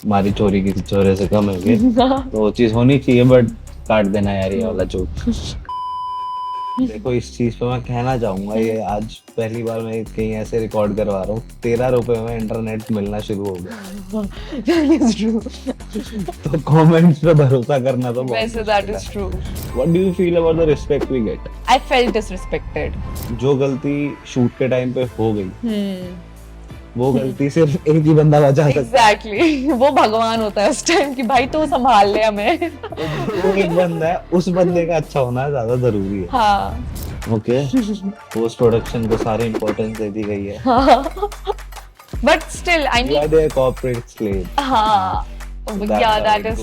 हमारी चोरी किसी चोरे से कम है तो वो चीज होनी चाहिए, बट काट देना यार ये वाला जोक। देखो इस चीज पे मैं कहना चाहूंगा, ये आज पहली बार मैं कहीं ऐसे रिकॉर्ड करवा रहा हूँ, 13 रुपए में इंटरनेट मिलना शुरू हो गया। That is true. तो कमेंट्स पे भरोसा करना तो बहुत वैसे that मुश्किल is है। true. What do you feel about the respect we get? I felt disrespected. जो गलती शूट के टाइम पे हो गई, Hmm. वो गलती सिर्फ एक ही बंदा बचा सकता Exactly. वो भगवान होता है उस टाइम कि भाई तू संभाल ले हमें. है। वो एक बंदा है, उस बंदे का अच्छा होना ज्यादा जरूरी है। हाँ. ओके, पोस्ट प्रोडक्शन को सारी इम्पोर्टेंस दे दी गई है। But still, I You mean, are their corporate slave. हाँ. That's Yeah, how that it is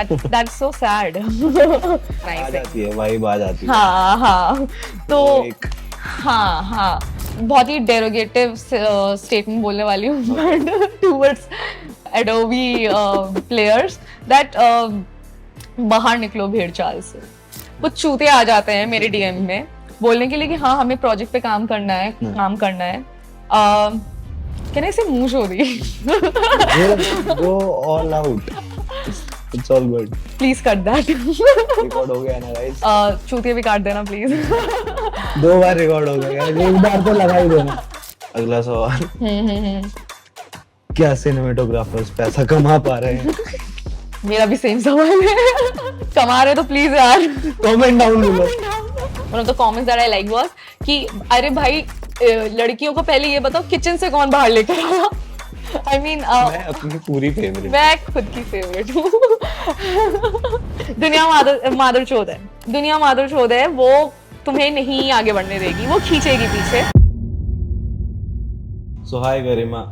goes. that's so sad. Uh Nice. जाती है, वाइब आ जाती है। हाँ हाँ. तो वो एक हाँ हाँ, बहुत ही डेरोगेटिव स्टेटमेंट बोलने वाली हूँ but towards Adobe players that बाहर निकलो भेड़ चाल से। कुछ चूते आ जाते हैं मेरे डीएम में बोलने के लिए कि हाँ हमें प्रोजेक्ट पे काम करना है, काम करना है। कहने से मुंह छो दी। go all out. It's all good. Please cut that. Record हो गया ना गाइस? चूतिया भी काट देना प्लीज। 2 बार रिकॉर्ड हो गया, एक बार तो लगा ही देना। अगला सवाल, क्या सिनेमेटोग्राफर्स पैसा कमा पा रहे हैं? मेरा भी सेम सवाल है। कमा रहे तो प्लीज यार। कमेंट डाउन बोलो। One of the comments that I like was कि अरे भाई लड़कियों को पहले ये बताओ किचन से कौन बाहर लेकर आया। I mean, मैं अपनी पूरी फेवरेट। मैं खुद की फेवरेट हूँ। दुनिया मादर चौध है, दुनिया मादर चौध है, वो तुम्हें नहीं आगे बढ़ने देगी, वो खींचेगी पीछे। सो हाय गरिमा।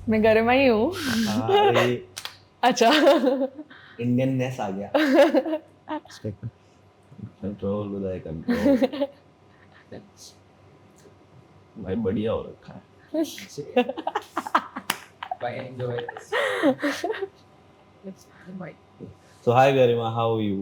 मैं गर्मा ही हूँ। हाय, अच्छा। इंडियननेस आ गया। कंट्रोल उदय कंट्रोल। भाई बढ़िया हो रखा है। I enjoy this. So hi Garima, how are you?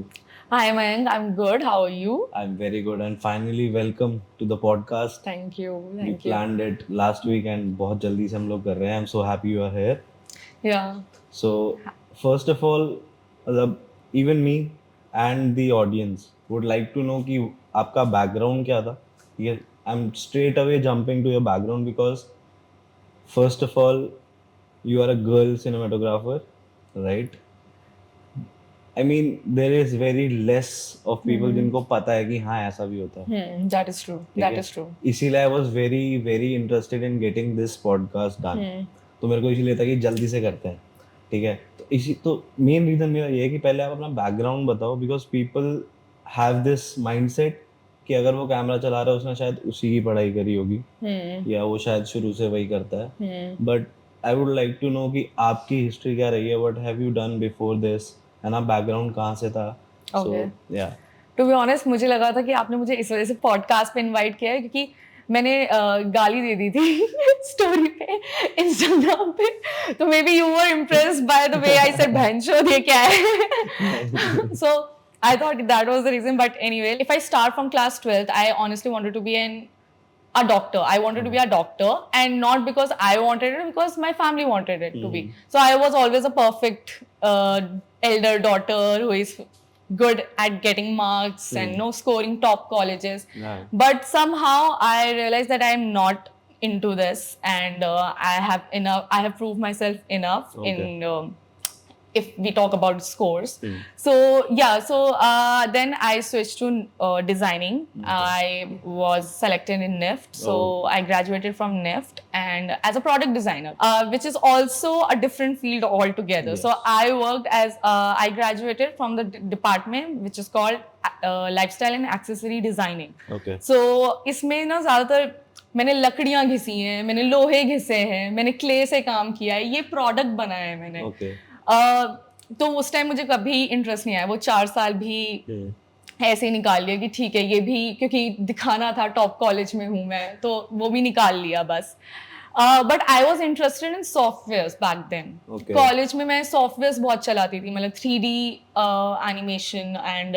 Hi Mayank, I'm good. How are you? I'm very good and finally welcome to the podcast. Thank you. We Thank you. planned it last week and बहुत जल्दी से हम लोग कर रहे हैं। I'm so happy you are here. Yeah. So first of all, मतलब even me and the audience would like to know कि आपका background क्या था? ये I'm straight away jumping to your background because first of all, you are a girl cinematographer, right? I mean, there is very less of people जिनको पता है कि हाँ ऐसा भी होता है। That is true. ठीक That है? is true. इसीलिए I was very very interested in getting this podcast done. तो मेरे को इसीलिए था कि जल्दी से करते हैं, ठीक है? तो इसी तो मेन रीजन मेरा ये है कि पहले आप अपना बैकग्राउंड बताओ because people have this mindset कि अगर वो कैमरा चला रहा है उसने शायद उसी की पढ़ाई करी होगी या वो शायद शुरू से वही करता है। But I would like to know कि आपकी हिस्ट्री क्या रही है, what have you done before this, है ना, बैकग्राउंड कहाँ से था? Okay. सो या टू बी ऑनेस्ट मुझे लगा था कि आपने मुझे इस वजह से पॉडकास्ट पे इनवाइट किया है क्योंकि मैंने गाली दे दी थी स्टोरी पे इंस्टाग्राम पे, तो maybe you were impressed by the way I said भैंचोद ये क्या है। So I thought that was the reason, but anyway if I start from class 12th I honestly wanted to be an a doctor. I wanted to be a doctor, and not because I wanted it, because my family wanted it to be. So I was always a perfect elder daughter who is good at getting marks and no scoring top colleges. Yeah. But somehow I realized that I am not into this, and I have proved myself enough Okay. in if we talk about scores. So yeah, so then I switched to designing. I was selected in NIFT, so I graduated from NIFT and as a product designer, which is also a different field altogether. Yes. So I worked as I graduated from the department which is called lifestyle and accessory designing. Okay So इसमें ना ज़्यादातर मैंने लकड़ियाँ घिसी हैं, मैंने लोहे घिसे हैं, मैंने क्ले से काम किया है, ये प्रोडक्ट बनाया है मैंने। ओके तो उस टाइम मुझे कभी इंटरेस्ट नहीं आया, वो 4 साल भी ऐसे ही निकाल लिया कि ठीक है ये भी क्योंकि दिखाना था टॉप कॉलेज में हूँ मैं, तो वो भी निकाल लिया बस। But I was interested in software back then. College में मैं सॉफ्टवेयर बहुत चलाती थी, मतलब 3D animation and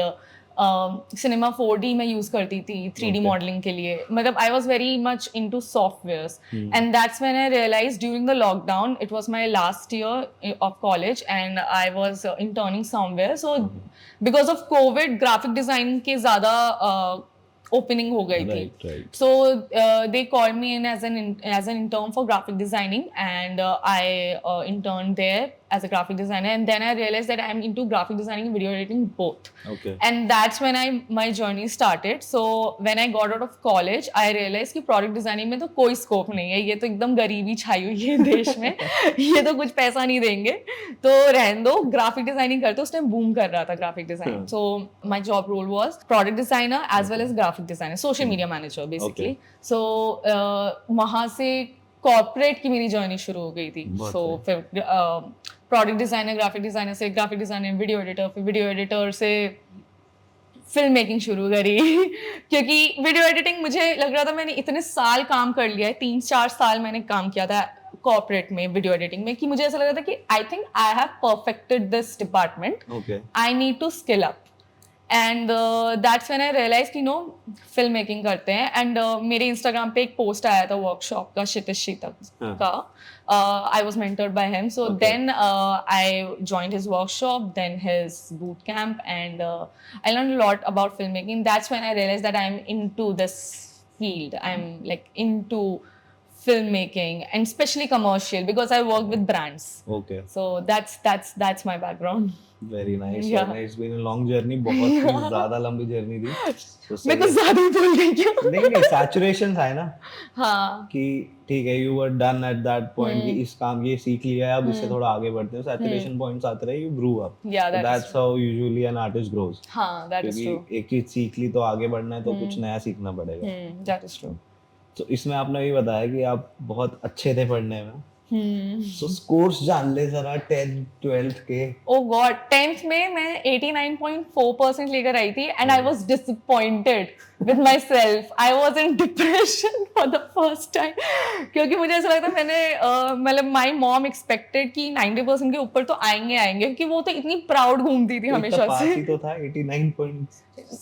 cinema 4D मैं यूज करती थी 3D मॉडलिंग के लिए. मतलब I was very much into softwares and that's when I realize during the lockdown it was my last year of college and I was interning somewhere. So because of Covid graphic design के ज़्यादा opening हो गई थी. Right. So they called me in as an intern for graphic designing, and I interned there as a graphic designer, and then I realized that I'm into graphic designing and video editing both. Okay. And that's when my journey started. So when I got out of college, I realized कि product designing में तो कोई scope नहीं है. ये तो एकदम गरीबी छाई हुई है देश में. ये तो कुछ पैसा नहीं देंगे. तो रहने दो. Graphic designing करते उस टाइम boom कर रहा था graphic design. So my job role was product designer as well as graphic designer, social media manager basically. So वहाँ से कॉर्पोरेट की मेरी जर्नी शुरू हो गई थी. सो फिर प्रोडक्ट डिजाइनर, ग्राफिक डिजाइनर से ग्राफिक डिजाइनर, वीडियो एडिटर, फिर वीडियो एडिटर से फिल्म मेकिंग शुरू करी. क्योंकि वीडियो एडिटिंग मुझे लग रहा था मैंने इतने साल काम कर लिया है, 3-4 साल मैंने काम किया था कॉर्पोरेट में वीडियो एडिटिंग में, कि मुझे ऐसा लग रहा था कि I think I have perfected this department, I need to skill up. And that's when I realize कि नो फिल्म मेकिंग करते हैं. एंड मेरे इंस्टाग्राम पे एक पोस्ट आया था वर्कशॉप का, क्षितिज शीतक का. I was mentored by him. So then I joined his workshop, then his boot camp, and I learn lot about filmmaking. That's when I realize that I am into this field. I'm like into filmmaking and especially commercial because I work with brands. Okay. So that's my background. Very nice. Yeah. Very nice. It's been a long journey. बहुत ही ज़्यादा लंबी journey थी. मैं कुछ ज़्यादा ही बोल गई क्या? नहीं सैचुरेशन था ना. हाँ. कि ठीक है, you were done at that point कि इस काम ये सीख लिया है, अब इससे थोड़ा आगे बढ़ते हैं. Saturation points आते रहे, you grew up. Yeah, that's how usually an artist grows. हाँ, that is true. क्योंकि एक चीज सीख ली तो आगे बढ़ना है तो कुछ नया सीखना पड़ेगा. That is true. तो इसमें आपने भी बताया कि आप बहुत अच्छे थे पढ़ने में. So scores जान ले जरा 10th 12th के. Oh God, 10th में मैं 89.4% लेकर आई थी and I was disappointed with myself. I was in depression for the first time. क्योंकि मुझे ऐसा लगता मैंने मतलब my mom expected कि 90% के ऊपर तो आएंगे क्योंकि वो तो इतनी proud घूमती थी हमेशा से. पास ही तो था 89 points.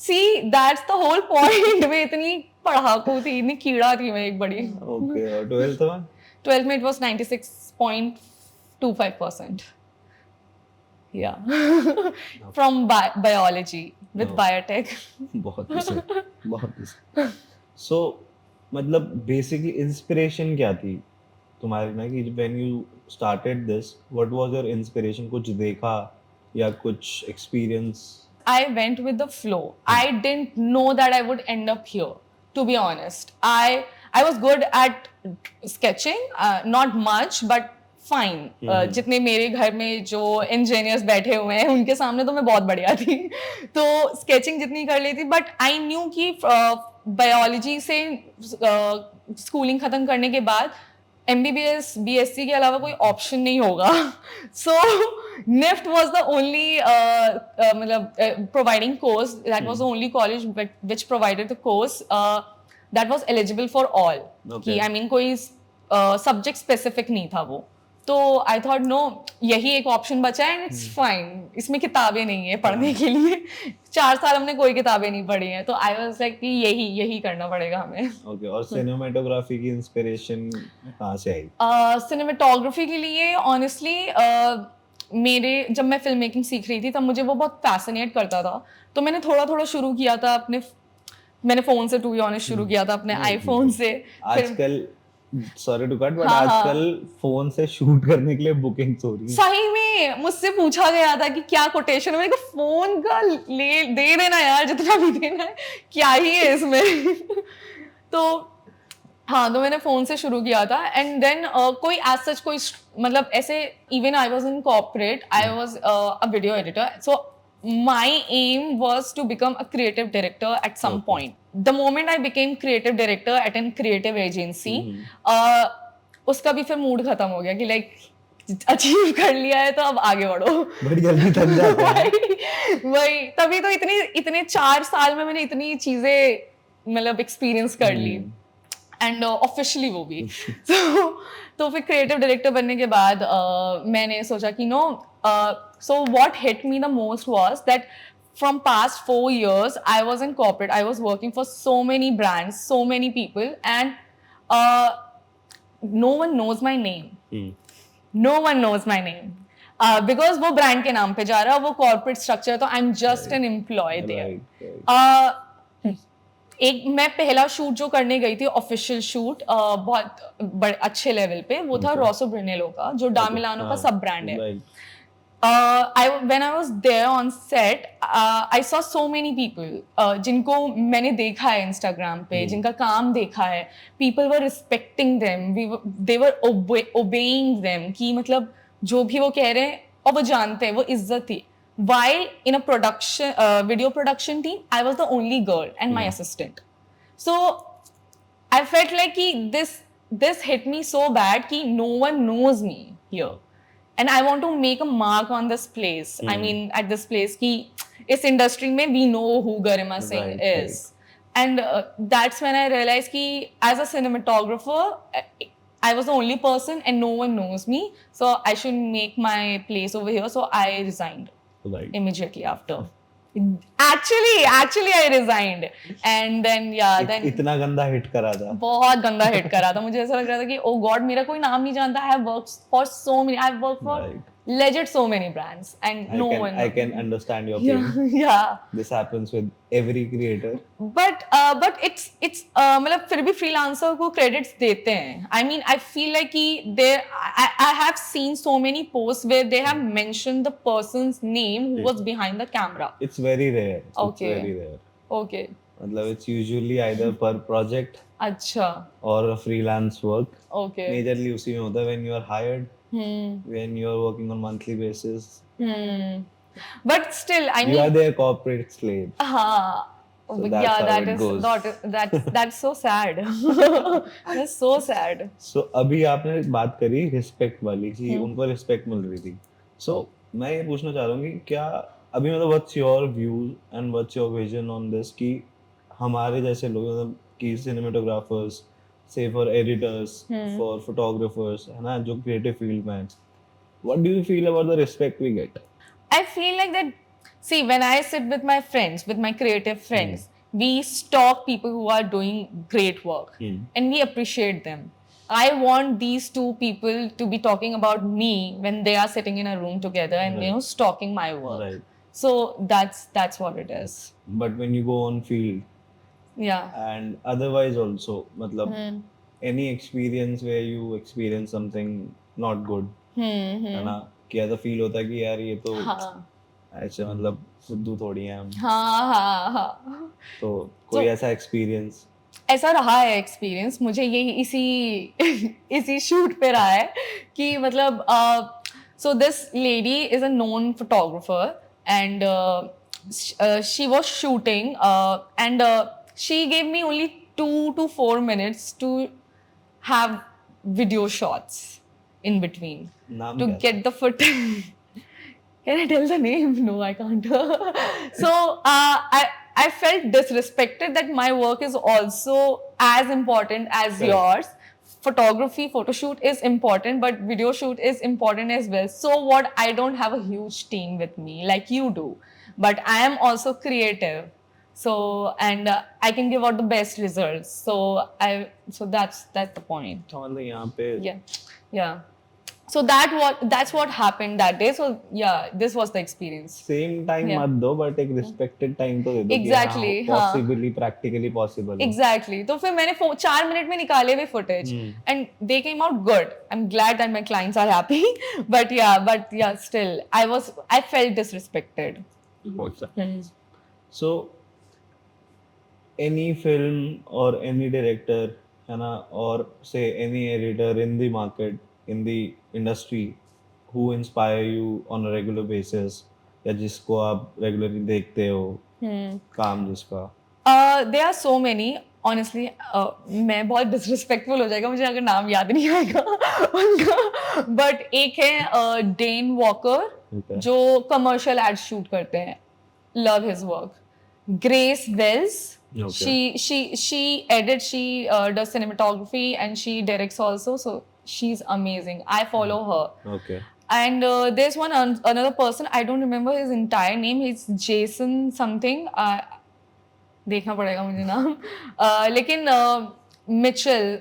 See, that's the whole point. मैं इतनी पढ़ाकू थी, इतनी कीड़ा थी मैं एक बड़ी. Okay, और 12th में? 12th में it was 96.25%. Yeah. From biology with biotech. बहुत ही. So मतलब basically inspiration क्या थी तुम्हारी ना कि when you started this, what was your inspiration? कुछ देखा या कुछ experience? I went with the flow. I didn't know that I would end up here, to be honest. I was good at sketching, not much, but fine. जितने मेरे घर में जो engineers बैठे हुए हैं उनके सामने तो मैं बहुत बढ़िया थी. तो स्केचिंग जितनी कर लेती, बट आई न्यू कि बायोलॉजी से स्कूलिंग खत्म करने के बाद MBBS BSc के अलावा कोई ऑप्शन नहीं होगा. सो NIFT was the only मतलब providing course. That was the only college which provided the course that was eligible for all. कि I mean कोई subject specific नहीं था वो. तो आई थॉट नो यही एक ऑप्शन बचा है एंड इट्स फाइन. इसमें किताबें नहीं है पढ़ने के लिए. 4 साल हमने कोई किताबें नहीं पढ़ी हैं, तो आई वाज लाइक कि यही करना पड़ेगा हमें. ओके. और सिनेमेटोग्राफी की इंस्पिरेशन कहाँ से आई? सिनेमेटोग्राफी के लिए ऑनेस्टली मेरे जब मैं फिल्म मेकिंग सीख रही थी तब मुझे वो बहुत फैसिनेट करता था. तो मैंने थोड़ा शुरू किया था मैंने फोन से टू बी ऑनेस्ट शुरू किया था अपने आईफोन से. आजकल सॉरी टू कट बट आजकल फोन से शूट करने के लिए बुकिंग्स हो रही हैं. सही में मुझसे पूछा गया था कि क्या कोटेशन है. मैंने कहा फोन का दे देना यार, जितना भी देना है, क्या ही है इसमें. तो हाँ, तो मैंने फोन से शुरू किया था एंड देन कोई एज सच कोई मतलब ऐसे even I was in corporate, I was a video editor. So my aim was to become a creative director at some point. The moment I became creative director at a creative agency, उसका भी फिर mood खत्म हो गया कि like achieve कर लिया है तो अब आगे बढ़ो. बड़ी जल्दी थक जाते हैं. वही तभी तो इतने 4 साल में मैंने इतनी चीजें मतलब एक्सपीरियंस कर ली एंड ऑफिशियली वो भी. तो फिर क्रिएटिव डायरेक्टर बनने के बाद मैंने सोचा कि no, so what hit me the most was that from past 4 years, I was in corporate. I was working for so many brands, so many people, and no one knows my name. No one knows my name. Because वो brand के नाम पे जा रहा है, वो corporate structure, तो I'm just an employee there. एक मैं पहला शूट जो करने गई थी ऑफिशियल शूट बहुत बड़े अच्छे लेवल पे, वो था रॉसो ब्रिनेलो का, जो डा मिलानो का सब ब्रांड है. When I was there on set, I saw so many people जिनको मैंने देखा है इंस्टाग्राम पे, जिनका काम देखा है. People were respecting them, they were obeying them, कि मतलब जो भी वो कह रहे हैं और वो जानते हैं, वो इज्जत थी. While in a production, video production team, I was the only girl and my assistant. So I felt like this hit me so bad कि no one knows me here. And I want to make a mark on this place. I mean, at this place कि इस industry में we know who Garima Singh is. And that's when I realized कि as a cinematographer, I was the only person and no one knows me. So I should make my place over here. So I resigned. Right. Immediately after. Actually I resigned. And then then इतना गंदा hit करा था. बहुत गंदा hit करा था. मुझे ऐसा लग रहा था कि oh god, मेरा कोई नाम नहीं जानता. I have worked for so many. I've worked for legit so many brands and no one. I can understand your pain. Yeah. This happens with every creator. But it's मतलब फिर भी freelancer को credits देते हैं. I mean, I feel like कि I have seen so many posts where they have mentioned the person's name who was behind the camera. It's very rare. Okay. It's very rare. Okay. मतलब it's usually either per project अच्छा. or a freelance work. Okay. Majorly उसी में होता है when you are hired. When you are working on monthly basis. But still, I mean, you are their corporate slave. So that's so sad. That's so sad. So अभी आपने बात करी respect वाली कि उनको रिस्पेक्ट मिल रही थी. So मैं ये पूछना चाह रहा हूँ कि क्या अभी मतलब what's your view and what's your vision on this कि हमारे जैसे लोग मतलब कि cinematographers, say for editors, for photographers, है ना, जो creative field में हैं, what do you feel about the respect we get? I feel like that. See, when I sit with my friends, with my creative friends, we stalk people who are doing great work and we appreciate them. I want these two people to be talking about me when they are sitting in a room together and you know stalking my work. Right. So that's what it is. But when you go on field, and otherwise also, मतलब any experience where you experience something not good, है ना, कि ऐसा feel होता है कि यार ये तो ऐसे मतलब फुद्दू थोड़ी हैं हम. हाँ. तो कोई ऐसा एक्सपीरियंस? ऐसा रहा है एक्सपीरियंस मुझे, यही इसी शूट पे रहा है कि मतलब so this lady is a known photographer and she was shooting and she gave me only 2 to 4 minutes to have video shots in between to get the footage. Can I tell the name? No, I can't. So I felt disrespected that my work is also as important as yours. Photography, photo shoot is important, but video shoot is important as well. So what? I don't have a huge team with me like you do, but I am also creative. So and I can give out the best results. So that's the point. तो मतलब यहाँ पे yeah. So that's what happened that day. So yeah, this was the experience. Same time मत दो, but एक respected time तो दे दो. Exactly. Possibly, practically possible. Exactly. तो फिर मैंने 4 मिनट में निकाले हुए footage and they came out good. I'm glad that my clients are happy. But yeah, still I felt disrespected. So any film or any director, है ना, or say any editor in the market, in the industry, who inspire you on a regular basis, या जिसको आप regularly देखते हो, काम जिसका? There are so many. Honestly, मैं बहुत disrespectful हो जाएगा मुझे अगर नाम याद नहीं आएगा उनका. But एक है Dane Walker, जो commercial ads shoot करते हैं. Love his work. Grace Wells. Okay. She edits, she does cinematography and she directs also. So she's amazing. I follow her. Okay. And there's one another person, I don't remember his entire name, he's Jason something, देखना पड़ेगा मुझे नाम, लेकिन Mitchell,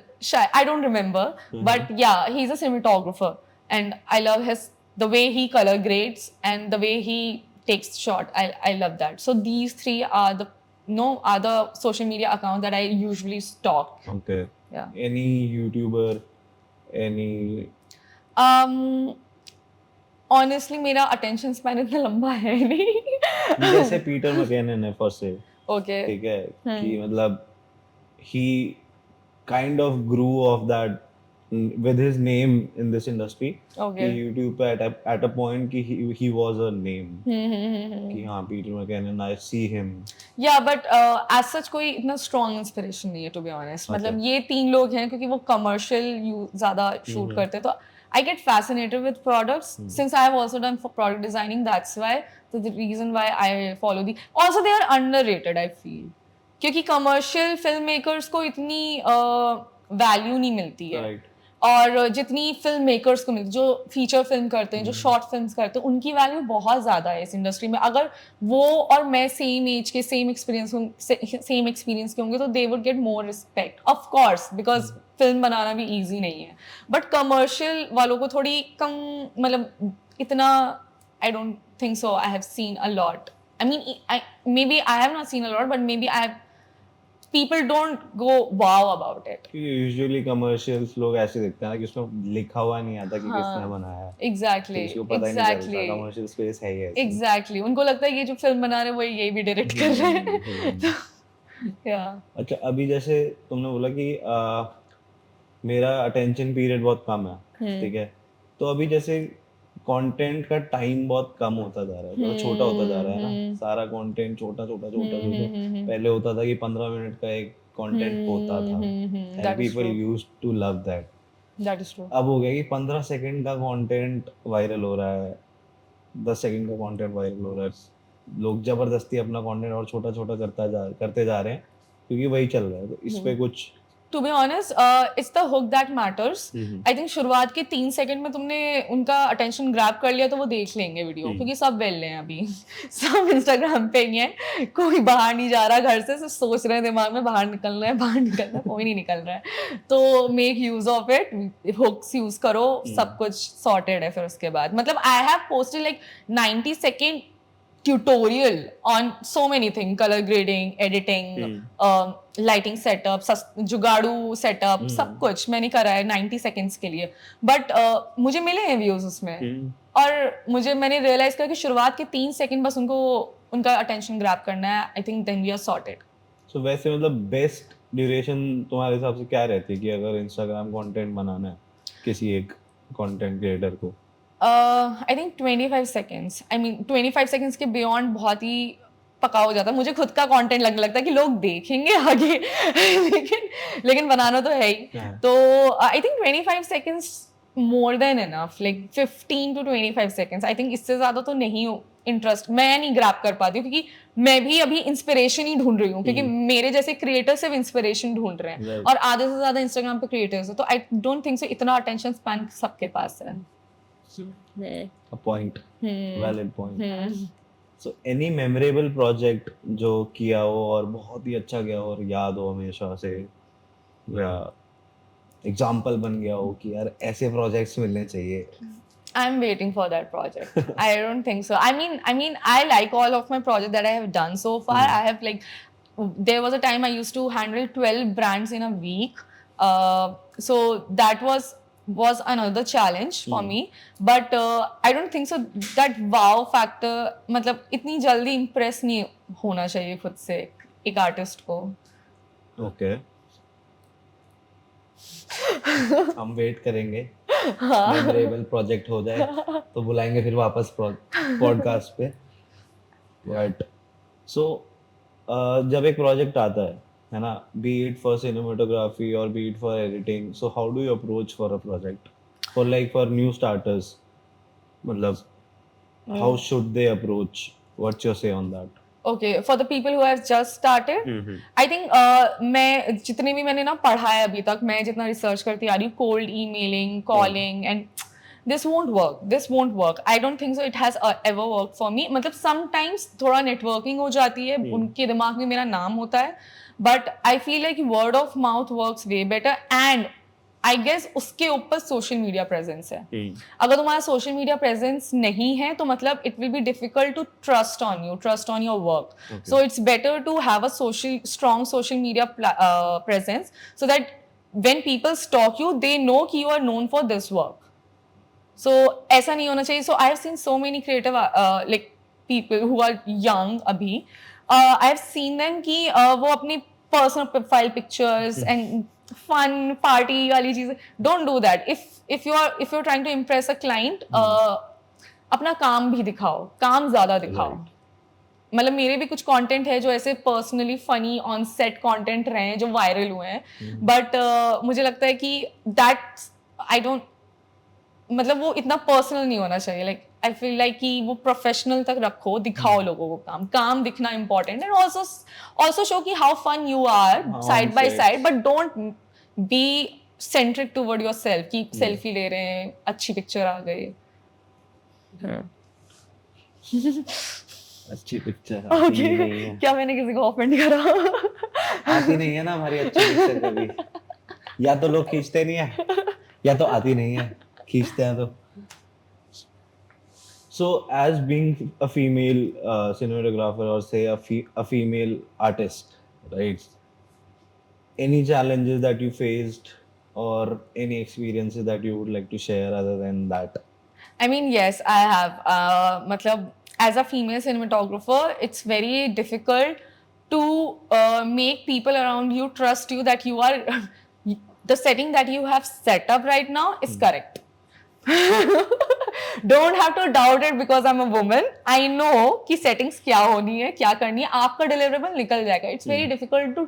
I don't remember, but yeah, he's a cinematographer and I love the way he color grades and the way he takes shot. I love that. So these three are the social media accounts that I usually stalk. Okay. Yeah. Any YouTuber, any Honestly मेरा attention span इतना लंबा है नहीं. जैसे Peter McKinnon है first से, Okay. ठीक है, कि मतलब he kind of grew off that with his name in this industry. Okay. कि YouTube पे at a point कि he was a name, कि हाँ Peter McKinnon, I see him. Yeah, but as such कोई इतना strong inspiration नहीं है to be honest. मतलब ये तीन लोग हैं क्योंकि वो commercial ज़्यादा shoot करते हैं, तो I get fascinated with products since I have also done for product designing. That's why the reason why I follow the. Also, they are underrated. I feel क्योंकि commercial filmmakers को इतनी value नहीं मिलती है. Right. और जितनी film makers को मिलती, जो फीचर फिल्म करते हैं, जो शॉर्ट फिल्म्स करते हैं, उनकी वैल्यू बहुत ज़्यादा है इस इंडस्ट्री में. अगर वो और मैं सेम एज के सेम एक्सपीरियंस के होंगे तो they would get more respect, of course, because film बनाना भी ईजी नहीं है. बट कमर्शियल वालों को थोड़ी कम, मतलब इतना I don't think so. I have seen a lot. I mean maybe I have not seen a lot, but maybe I have people don't go wow about it. Usually commercials लोग ऐसे देखते हैं ना कि उसमें लिखा हुआ नहीं आता कि किसने बनाया है. Exactly. किसी को पता ही नहीं चलता कमर्शियल स्पेस है ये. Exactly. उनको लगता है ये जो फिल्म बना रहे हैं वो यही भी डायरेक्ट कर रहे हैं. Yeah. अच्छा, अभी जैसे तुमने बोला कि मेरा अटेंशन पीरियड बहुत कम है, ठीक है, तो अभी जैसे कंटेंट का टाइम बहुत कम होता जा रहा है, तो छोटा होता जा रहा है ना, सारा कंटेंट छोटा. पहले होता था कि 15 मिनट का एक कंटेंट होता था, and people used to love that. That is true. अब हो गया कि 15 सेकंड का कंटेंट वायरल हो रहा है, 10 सेकंड का कंटेंट वायरल हो रहा है. लोग जबरदस्ती अपना कंटेंट और छोटा करते जा रहे हैं क्योंकि वही चल रहा है. तो इस पे कुछ To be honest, it's the hook that matters. I think शुरुआत के 3 सेकंड में तुमने उनका अटेंशन ग्रैब कर लिया तो वो देख लेंगे वीडियो, क्योंकि सब वेल हैं अभी. सब इंस्टाग्राम पे ही हैं, कोई बाहर नहीं जा रहा घर से, सिर्फ सोच रहे हैं दिमाग में बाहर निकलना है, कोई नहीं निकल रहा है. तो make use of it, hooks use करो, सब कुछ सॉर्टेड है फिर उसके बाद. मतलब I have posted like 90 second tutorial on so many things, color grading, editing, lighting setup, जुगाड़ू सेटअप, सब कुछ मैंने करा है 90 seconds के लिए. बट मुझे मिले हैं व्यूज उसमें, और मैंने रियलाइज किया कि शुरुआत के 3 सेकंड बस उनका अटेंशन ग्रैब करना है. I think then we are sorted. So वैसे मतलब बेस्ट ड्यूरेशन तुम्हारे हिसाब से क्या रहती है कि अगर इंस्टाग्राम कंटेंट बनाना है किसी एक कंटेंट क्रिएटर को? I think 25 seconds. I mean 25 seconds के beyond बहुत ही पका हो जाता है. मुझे खुद का कंटेंट लगने लगता है कि लोग देखेंगे आगे लेकिन बनाना तो है ही. तो I think 25 seconds more than enough. Like 15 to 25 seconds. I think इससे ज़्यादा तो नहीं इंटरेस्ट मैं नहीं ग्रैब कर पाती हूँ, क्योंकि मैं भी अभी इंस्पिरेशन ही ढूंढ रही हूँ, क्योंकि मेरे जैसे क्रिएटर सिर्फ इंस्पिरेशन ढूंढ रहे हैं और आधे से ज़्यादा इंस्टाग्राम पे क्रिएटर्स हैं. तो आई डोंट थिंक सो इतना अटेंशन स्पैन सबके पास है. A point. Valid point. So any memorable project जो किया हो और बहुत ही अच्छा गया हो और याद हो हमेशा से, या एग्जाम्पल बन गया हो कि यार ऐसे प्रोजेक्ट्स मिलने चाहिए? I'm waiting for that project. I don't think so. I mean, I like all of my projects that I have done so far. I have there was a time I used to handle 12 brands in a week. So that was another challenge for me. But I don't think so that wow factor, मतलब इतनी जल्दी impress नहीं होना चाहिए खुद से एक artist को. Okay. हम वेट करेंगे मेमोरेबल प्रोजेक्ट हो जाए तो बुलाएंगे फिर वापस पॉडकास्ट पे. बट सो जब एक प्रोजेक्ट आता है ना, बी इट फॉर सिनेमेटोग्राफी और be it for editing, so how do you approach for a project for new starters? मतलब how should they approach? What's your say on that? Okay, for the people who have just started, I think मैं मैंने ना पढ़ा है अभी तक, मैं जितना रिसर्च करती आ रही हूँ, cold emailing, calling, and this won't work. I don't think so it has ever worked for me. मतलब sometimes थोड़ा networking हो जाती है, उनके दिमाग में मेरा नाम होता है, but I feel like word of mouth works way better, and I guess उसके ऊपर social media presence है. अगर तुम्हारा social media presence नहीं है तो मतलब it will be difficult to trust on your work. So it's better to have a strong social media presence, so that when people stalk you, they know कि you are known for this work. So ऐसा नहीं होना चाहिए. So I have seen so many creative like people who are young अभी. I have seen them कि वो अपनी personal profile pictures and fun party वाली चीजें. Don't do that. If you're trying to impress a client, अपना काम भी दिखाओ, काम ज्यादा दिखाओ. मतलब मेरे भी कुछ कंटेंट है जो ऐसे personally funny on set content रहे हैं जो वायरल हुए हैं, बट मुझे लगता है कि दैट आई डोंट, मतलब वो इतना पर्सनल नहीं होना चाहिए. लाइक आई फील लाइक कि वो प्रोफेशनल तक रखो, दिखाओ लोगों को काम दिखना इंपॉर्टेंट, एंड ऑल्सो शो कि how fun you are side by side, but don't be centric toward yourself कि सेल्फी ले रहे हैं, अच्छी पिक्चर आ गई. अच्छी पिक्चर ओके, क्या मैंने किसी को ऑफेंड करा? आती नहीं है ना हमारी अच्छी पिक्चर कभी. या तो लोग खींचते नहीं है, या तो आती नहीं है, खींचते हैं तो. So as being a female cinematographer, or say a female artist, right? Any challenges that you faced, or any experiences that you would like to share other than that? I mean, yes, I have. मतलब as a female cinematographer, it's very difficult to make people around you trust you that you are the setting that you have set up right now is correct. Don't have to doubt it because I'm a woman. I know कि settings क्या होनी है, क्या करनी है, आपका deliverable निकल जाएगा. It's very difficult to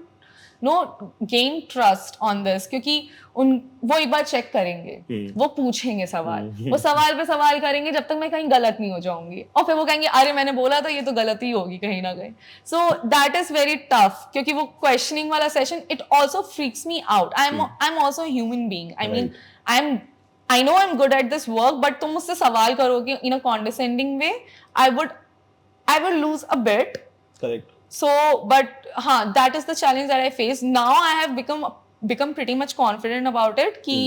gain trust on this, क्योंकि वो एक बार चेक करेंगे, वो पूछेंगे सवाल, वो सवाल पे सवाल करेंगे जब तक मैं कहीं गलत नहीं हो जाऊंगी, और फिर वो कहेंगे अरे मैंने बोला था ये तो गलत ही होगी कहीं ना कहीं. So that is very tough, क्योंकि वो क्वेश्चनिंग वाला session it also freaks me out. I am also human being. I mean I know I'm good at this work, but तुम मुझसे सवाल करोगे in a condescending way, I would lose a bit. Correct. So, but that is the challenge that I face. Now I have become pretty much confident about it. कि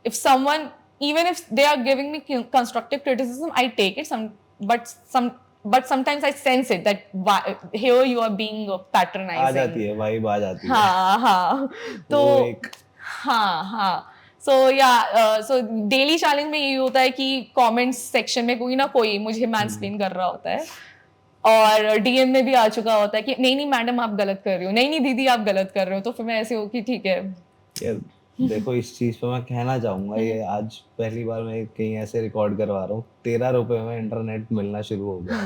if someone, even if they are giving me constructive criticism, I take it. But sometimes I sense it that here you are being patronizing. आ जाती है, vibe आ जाती है. हाँ. तो हाँ. So yeah, so daily challenge में ये होता है कि comments section में कोई ना कोई मुझे mansplain कर रहा होता है, और DM में भी आ चुका होता है कि नहीं मैडम आप गलत कर रही हो, नहीं दीदी आप गलत कर रहे हो. तो फिर मैं ऐसे हो कि ठीक है यार देखो, इस चीज पे मैं कहना चाहूंगा, ये आज पहली बार मैं कहीं ऐसे रिकॉर्ड करवा रहा हूँ, 13 रुपए में इंटरनेट मिलना शुरू हो गया.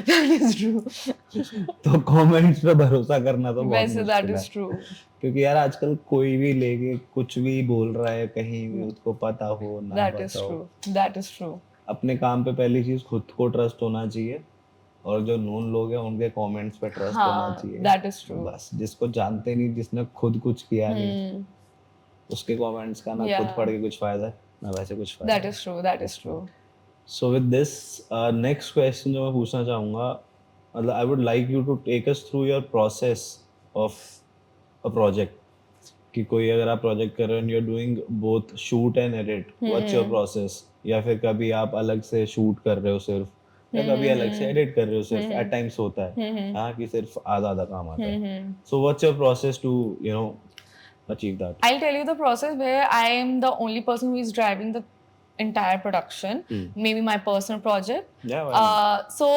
That is true. तो कमेंट्स पे भरोसा करना तो बहुत वैसे that मुश्किल is है, true. क्योंकि यार आजकल कोई भी लेके कुछ भी बोल रहा है, कहीं भी उसको पता हो ना That is पता हो. true. That is true. अपने काम पे पहली चीज खुद को ट्रस्ट होना चाहिए, और जो नोन लोग हैं उनके कमेंट्स पे ट्रस्ट होना चाहिए. That is true. बस जिसको जानते नहीं, जिसने खुद कुछ किया नहीं, उसके कमेंट्स का ना खुद पढ़ के कुछ फायदा है ना वैसे कुछ फायदा. That is true. That is true. So with this next question जो मैं पूछना चाहूँगा, मतलब I would like you to take us through your process of a project. कि कोई अगर आप प्रोजेक्ट कर रहे हो and you're doing both shoot and edit, what's your process? या फिर कभी आप अलग से शूट कर रहे हो सिर्फ, या कभी अलग से एडिट कर रहे हो सिर्फ. एट टाइम्स होता है हाँ कि सिर्फ आधा काम आता है. So what's your process to achieve that? I'll tell you the process where I am the only person who is driving the entire production. Maybe my personal project. Yeah. So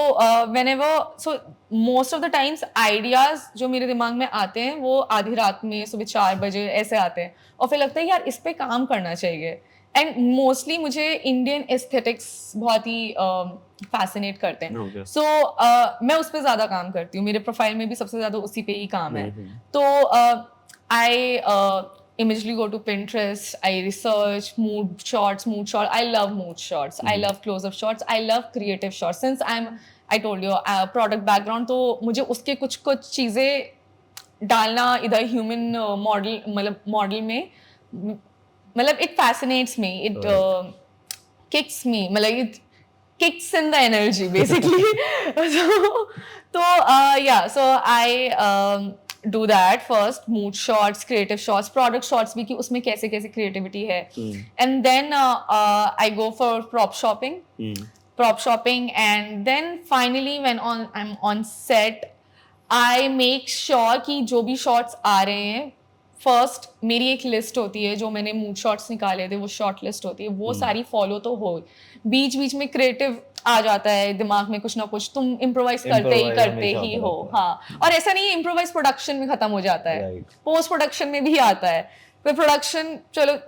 most of the times ideas जो मेरे दिमाग में आते हैं वो आधी रात में, सुबह 4 बजे ऐसे आते हैं, और फिर लगता है यार इस पे काम करना चाहिए. एंड मोस्टली मुझे इंडियन एस्थेटिक्स बहुत ही फैसिनेट करते हैं. सो मैं उस पर ज्यादा काम करती हूँ. मेरे प्रोफाइल में भी सबसे ज्यादा उसी पे ही काम है. तो I immediately go to Pinterest. I research mood shots. I love mood shots. I love close-up shots. I love creative shots. Since I told you product background, तो मुझे उसके कुछ चीजें डालना इधर human model में, मतलब it fascinates me. kicks me, मतलब it kicks in the energy basically. So yeah, so I do that first, mood shots, creative shots, product shots भी कि उसमें कैसे कैसे creativity है, and then I go for prop shopping, and then finally when I'm on set, I make sure कि जो भी shots आ रहे हैं, फर्स्ट मेरी एक लिस्ट होती है जो मैंने मूड शॉट्स निकाले थे, वो शॉर्ट लिस्ट होती है, वो सारी फॉलो तो हो, बीच बीच में क्रिएटिव आ जाता है दिमाग में कुछ ना कुछ, तुम इम्प्रोवाइज करते ही हो। हाँ, और ऐसा नहीं है इम्प्रोवाइज प्रोडक्शन में खत्म हो जाता है, पोस्ट प्रोडक्शन में भी आता है, फिर प्रोडक्शन चलो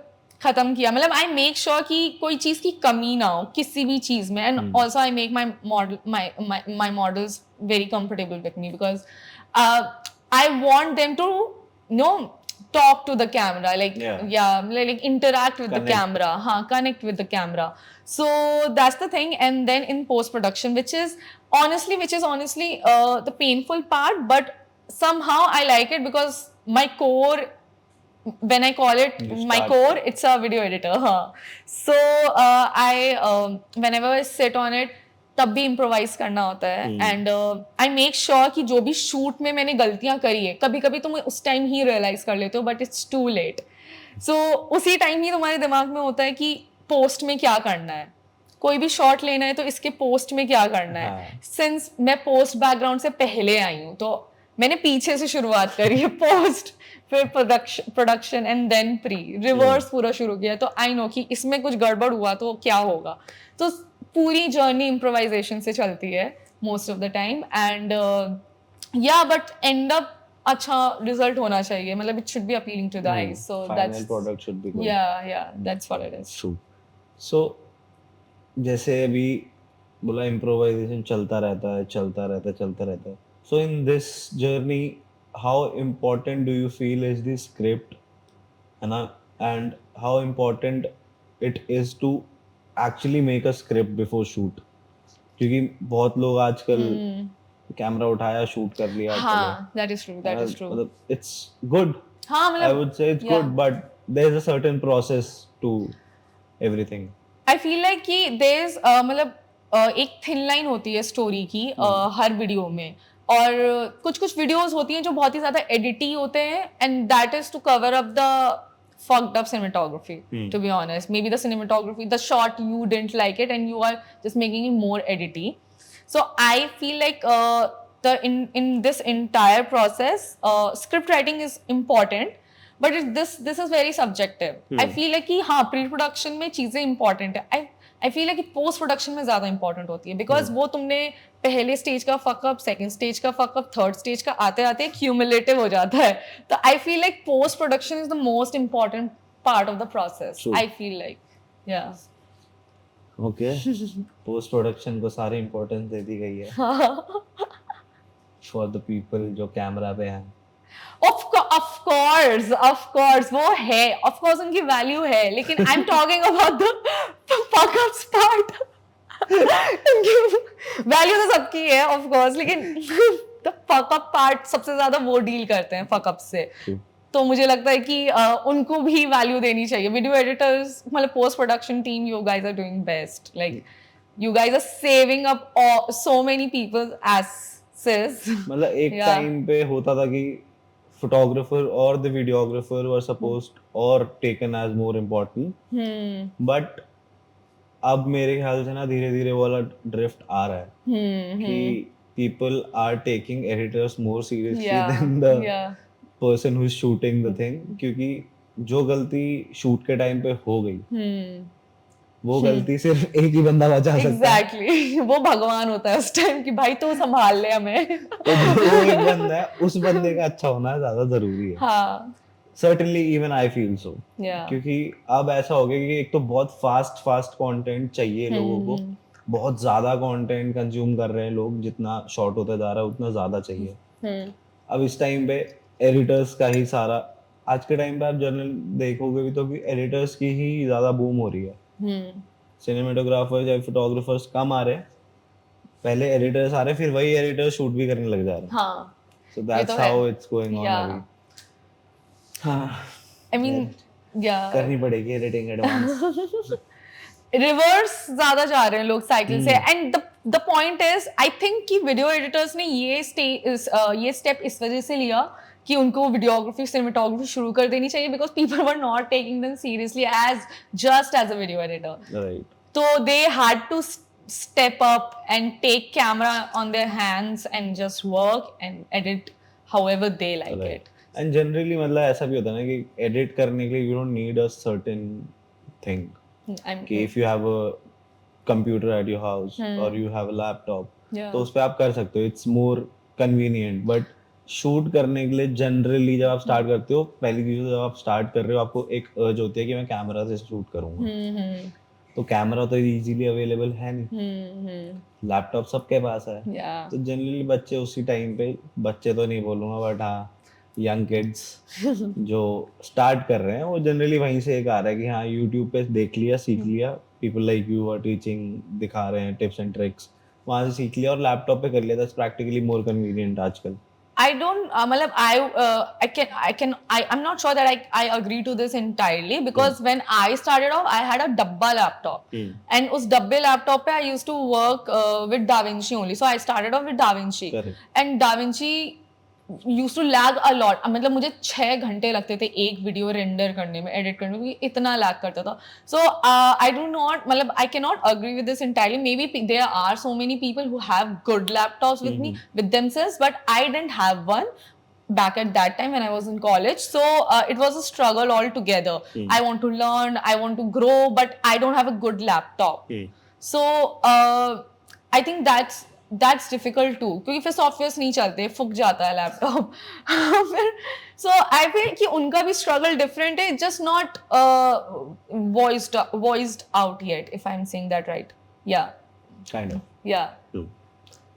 खत्म किया, मतलब आई मेक श्योर कि कोई चीज की कमी ना हो किसी भी चीज में, and also I make my models very comfortable with me, because I want them to know talk to the camera, like like interact with the camera, connect with the camera. So that's the thing. And then in post production, which is honestly the painful part, but somehow I like it because my core, when I call it my core, it's a video editor. So I whenever I sit on it, तब भी improvise करना होता है, and I make sure कि जो भी shoot में मैंने गलतियां करी है, कभी कभी तुम उस टाइम ही रियलाइज कर लेते हो बट इट्स टू लेट, सो उसी टाइम ही तुम्हारे दिमाग में होता है कि पोस्ट में क्या करना है, कोई भी शॉट लेना है तो इसके पोस्ट में क्या करना है। सिंस मैं पोस्ट बैकग्राउंड से पहले आई हूँ, तो मैंने पीछे से शुरुआत करी है, पोस्ट फिर production and then pre, reverse पूरा शुरू किया, तो आई नो कि इसमें कुछ गड़बड़ हुआ तो क्या होगा। तो पूरी जर्नी इम्प्रोवाइजेशन से चलती है most of the time, and या बट एंड अप अच्छा रिजल्ट होना चाहिए, मतलब it should be appealing to the eyes, so that's final product should be good. Yeah that's what it is. True. So जैसे अभी बोला इम्प्रोवाइजेशन चलता रहता है, so in this journey how important do you feel is the script, है ना, and how important it is to actually make a script before shoot, क्योंकि बहुत लोग आजकल कैमरा उठाया शूट कर लिया, हाँ, that is true, मतलब it's good, हाँ, मतलब I would say it's good, but there's a certain process to everything. I feel like कि there's मतलब एक थिन लाइन होती है स्टोरी की हर वीडियो में, और कुछ वीडियोस होती हैं जो बहुत ही ज्यादा एडिटी होते हैं, and that is to cover up the fucked up cinematography, to be honest. Maybe the cinematography, the shot, you didn't like it and you are just making it more edity. So I feel like in this entire process, script writing is important, but this is very subjective. I feel like कि हाँ pre-production में चीजें important है. I feel like post production में ज्यादा important होती है, because वो तुमने पहले स्टेज का फकअप, सेकंड स्टेज का फकअप, थर्ड स्टेज का आते आते क्यूमुलेटिव हो जाता है, तो I feel like post production is the most important part of the process, I feel like, या ओके। पोस्ट प्रोडक्शन को सारी इंपॉर्टेंस दे दी गई है फॉर द पीपल जो कैमरा पे हैं। Of course, वो है, of course उनकी वैल्यू है, लेकिन I am talking about the fuck ups part. Value तो सबकी है of course, लेकिन the fuck up part सबसे ज्यादा वो डील करते हैं fuck ups से, तो मुझे लगता है कि उनको भी वैल्यू देनी चाहिए। वीडियो एडिटर्स, मतलब post production team, you guys are doing best, like you guys are saving up so many people's asses. मतलब एक टाइम पे होता था कि photographer or the videographer were supposed or taken as more important, but अब मेरे ख्याल से ना धीरे धीरे वाला ड्रिफ्ट आ रहा है कि people are taking editors more seriously than the person who is shooting the thing, क्योंकि जो गलती शूट के टाइम पे हो गई वो गलती सिर्फ एक ही बंदा बचा सकता है। Exactly. वो भगवान होता है उस टाइम कि भाई तू संभाल ले हमें। तो वो एक बंदा है, उस बंदे का अच्छा होना ज्यादा जरूरी है। हाँ। Certainly even I feel so. Yeah. क्योंकि अब ऐसा हो गया कि एक तो बहुत फास्ट कंटेंट चाहिए लोगों को, बहुत ज्यादा कंटेंट कंज्यूम कर रहे हैं लोग, जितना शॉर्ट होता जा रहा है उतना ज्यादा चाहिए। अब इस टाइम पे एडिटर्स का ही सारा, आज के टाइम पे आप जनरल देखोगे भी तो कि एडिटर्स की ही ज्यादा बूम हो रही है। सिनेमेटोग्राफर्स या फोटोग्राफर्स कम आ रहे हैं, पहले एडिटर्स आ रहे, फिर वही एडिटर शूट भी करने लग जा रहे हैं। हाँ, सो that's how it's going on अभी। हाँ, I mean, yeah, करनी पड़ेगी एडिटिंग एडवांस। रिवर्स ज्यादा जा रहे हैं लोग साइकिल से and the point is I think कि वीडियो एडिटर्स ने ये स्टेप इस वजह से लिया कि उनको वीडियोग्राफी सिनेमेटोग्राफी शुरू कर देनी चाहिए because people were not taking them seriously as a video editor right so they had to step up and take camera on their hands and just work and edit however they like it. And generally मतलब ऐसा भी होता है ना कि edit करने के लिए you don't need a certain thing I'm कि if you have a computer at your house और you have a laptop yeah. तो उस पे आप कर सकते हो, it's more convenient. But shoot करने के लिए जनरली जब आप स्टार्ट करते हो, पहली चीज जब आप स्टार्ट कर रहे हो आपको एक अर्ज होती है कि मैं कैमरा से शूट करूंगा. तो कैमरा तो इजीली अवेलेबल है नहीं, लैपटॉप सबके पास है. Yeah. तो जनरली बच्चे उसी टाइम पे, बच्चे तो नहीं बोलूंगा बट हाँ यंग किड्स जो स्टार्ट कर रहे हैं वो जनरली वहीं से एक आ रहा है कि हाँ यूट्यूब पे देख लिया, सीख लिया, people like you are teaching, दिखा रहे हैं टिप्स एंड ट्रिक्स, वहां से सीख लिया और लैपटॉप पे कर लिया. दैट्स प्रैक्टिकली मोर कन्वीनियंट आजकल. I don't matlab I'm not sure that I agree to this entirely because when I started off I had a dabba laptop and us dabbe laptop pe I used to work with DaVinci only, so I started off with DaVinci. Correct. and DaVinci used to lag a lot. मतलब मुझे 6 घंटे लगते थे एक video render करने में, edit करने में, इतना लैग करता था. सो आई डू नॉट मतलब I can not agree with this entirely. Maybe there are so many people who have good laptops with me with themselves but I didn't have one back at that time when I was in college. So it was a struggle altogether. I want to learn, I want to grow, but I don't have a good laptop. So I think that's difficult too क्योंकि फिर software नहीं चलते, फुक जाता है laptop. फिर सो I feel कि उनका भी स्ट्रगल डिफरेंट है, just not voiced out yet if I am saying that right. या काइंड ऑफ या ट्रू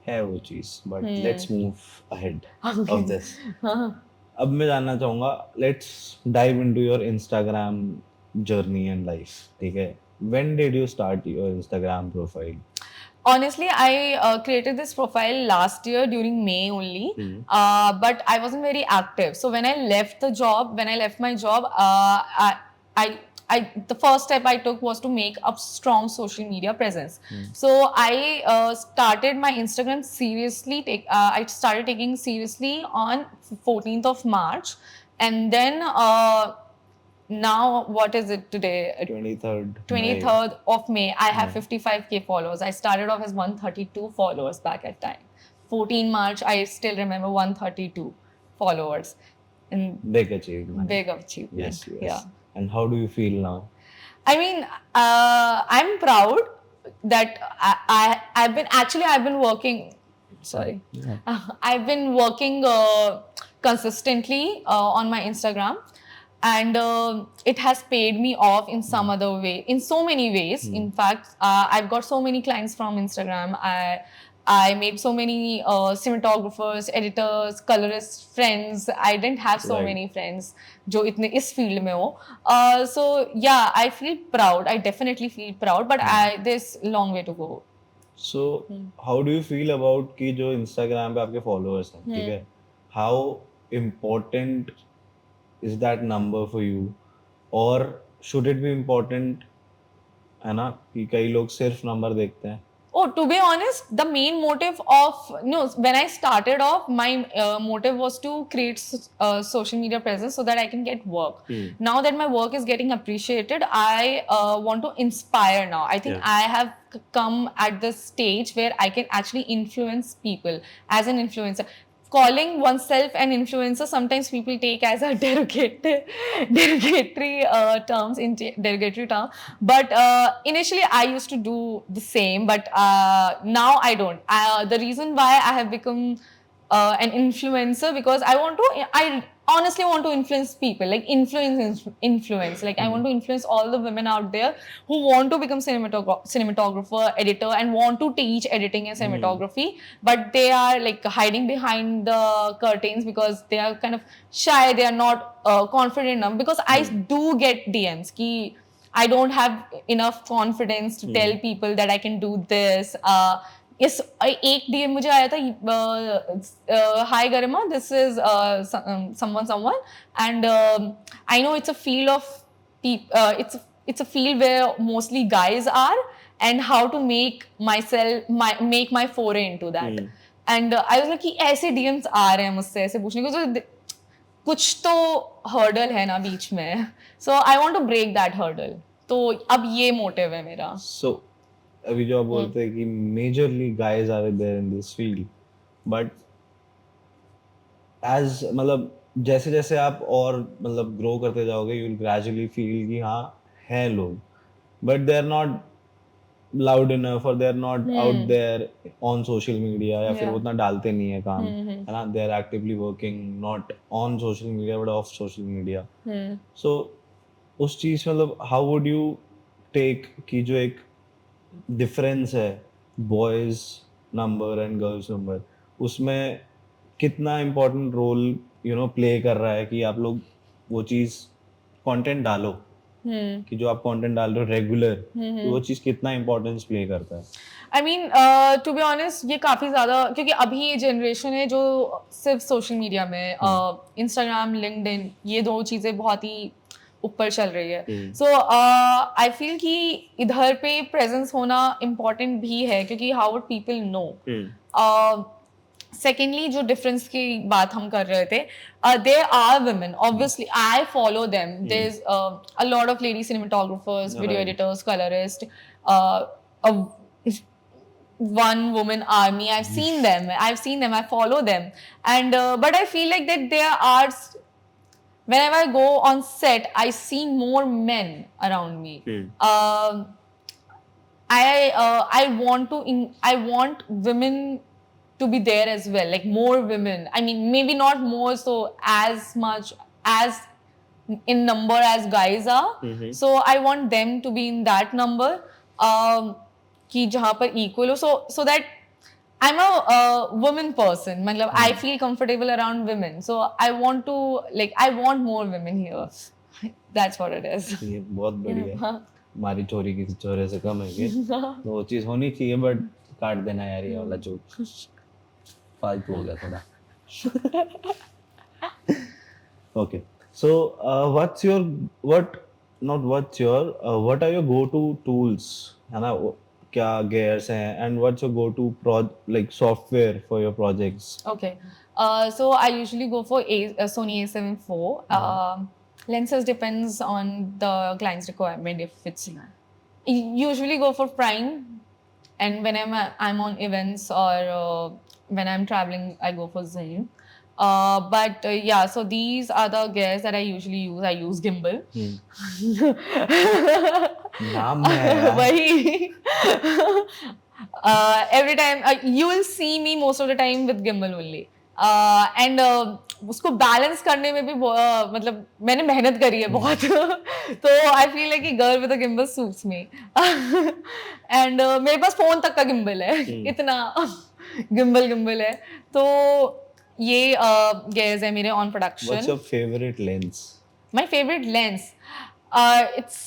है वो चीज. But let's move ahead of this. अब मैं जानना चाहूंगा, let's dive into your Instagram journey and life. ठीक है, when did you start your Instagram profile? Honestly, I created this profile last year during May only, but I wasn't very active. So when I left my job, the first step I took was to make a strong social media presence. So I started my Instagram seriously. I started taking seriously on 14th of March, and then now what is it today? 23rd of May. I have 55k followers. I started off as 132 followers back at time. 14 March, I still remember 132 followers. And big achievement. Big achievement. Yes. Yeah. And how do you feel now? I mean, I'm proud that I've been working. Sorry. Yeah. I've been working consistently on my Instagram. And it has paid me off in some other way, in so many ways. In fact, I've got so many clients from Instagram. I made so many cinematographers, editors, colorists, friends. I didn't have so many friends जो इतने इस field में हो. So yeah, I feel proud. I definitely feel proud, but there's a long way to go. So how do you feel about कि जो Instagram पे आपके followers हैं, ठीक है? How important is that number for you, or should it be important, है ना, कि कई लोग सिर्फ नंबर देखते हैं? Oh, to be honest, the main motive when I started off, my motive was to create social media presence so that I can get work. Now that my work is getting appreciated, I want to inspire now. I think I have come at the stage where I can actually influence people as an influencer. Calling oneself an influencer, sometimes people take as a derogatory term. But initially, I used to do the same, but now I don't. The reason why I have become an influencer because I honestly want to influence people, like influence. Like I want to influence all the women out there who want to become cinematographer, editor, and want to teach editing and cinematography, but they are like hiding behind the curtains because they are kind of shy. They are not confident enough because I do get DMs ki I don't have enough confidence to tell people that I can do this. Yes, एक DM मुझे आया था, hi Garima, this is someone, and I know it's a field of it's it's a field where mostly guys are, and how to make my foray into that. And I was like कि ऐसे DMs आ रहे हैं मुझसे ऐसे पूछने को, तो कुछ तो हर्डल है ना बीच में, so I want to break that hurdle. तो अब ये मोटिव है मेरा. So अभी जो आप बोलते हैं कि majorly guys are there in this field, but as मतलब जैसे जैसे आप और मतलब ग्रो करते जाओगे यू विल ग्रेजुअली फील कि हाँ हैं लोग, but they are not loud enough or they're not out there on social media या फिर वो उतना डालते नहीं है काम, है ना, they are actively working not on social media but off social media. So उस चीज मतलब how would you take कि जो एक डिफरेंस है boys number and girls number, उसमें कितना important role you know play कर रहा है कि आप लोग वो चीज कंटेंट डालो, कि जो आप कंटेंट डाल रहे हो रेगुलर, तो वो चीज कितना इंपॉर्टेंस प्ले करता है? I mean to be honest ये काफ़ी ज़्यादा, क्योंकि अभी ये जनरेशन है जो सिर्फ सोशल मीडिया में इंस्टाग्राम लिंक्डइन ये दो चीज़ें बहुत ही ऊपर चल रही है. सो आई फील कि इधर पे प्रेजेंस होना इम्पोर्टेंट भी है, क्योंकि how would people know. Secondly जो डिफरेंस की बात हम कर रहे थे, there are women, obviously I follow them, there is a lot of lady cinematographers, video editors, colourist, one woman army. I've seen them, I follow them, and but I feel like that there are, whenever I go on set I see more men around me. I want women to be there as well, like more women. I mean, maybe not more so as much as in number as guys are. So I want them to be in that number, कि जहाँ पर equal हो, so that I'm a woman person. मतलब I feel comfortable around women, so I want more women here. That's what it is. ये बहुत बढ़िया है. हमारी चोरी किसी चोरे से कम है कि तो वो चीज होनी चाहिए, बट काट देना यार ये वाला जोक फालतू हो गया थोड़ा. Okay, so what are your go to tools, है ना, क्या gears हैं, and what's your go to like software for your projects? Okay, so I usually go for Sony A7 IV. Lenses depends on the client's requirement. If it's usually go for prime, and when I'm on events or when I'm traveling, I go for zoom. But yeah, so these are the gears that I usually use. I use gimbal. नाम है वही. Every time you will see me most of the time with gimbal only. And उसको balance करने में भी मतलब मैंने मेहनत करी है बहुत. तो आई फील लाइक कि girl with a gimbal suits me. And मेरे पास फोन तक का गिम्बल है, इतना गिम्बल है. तो ये गेयर्स है मेरे on production. What's your favorite lens? My favorite lens, it's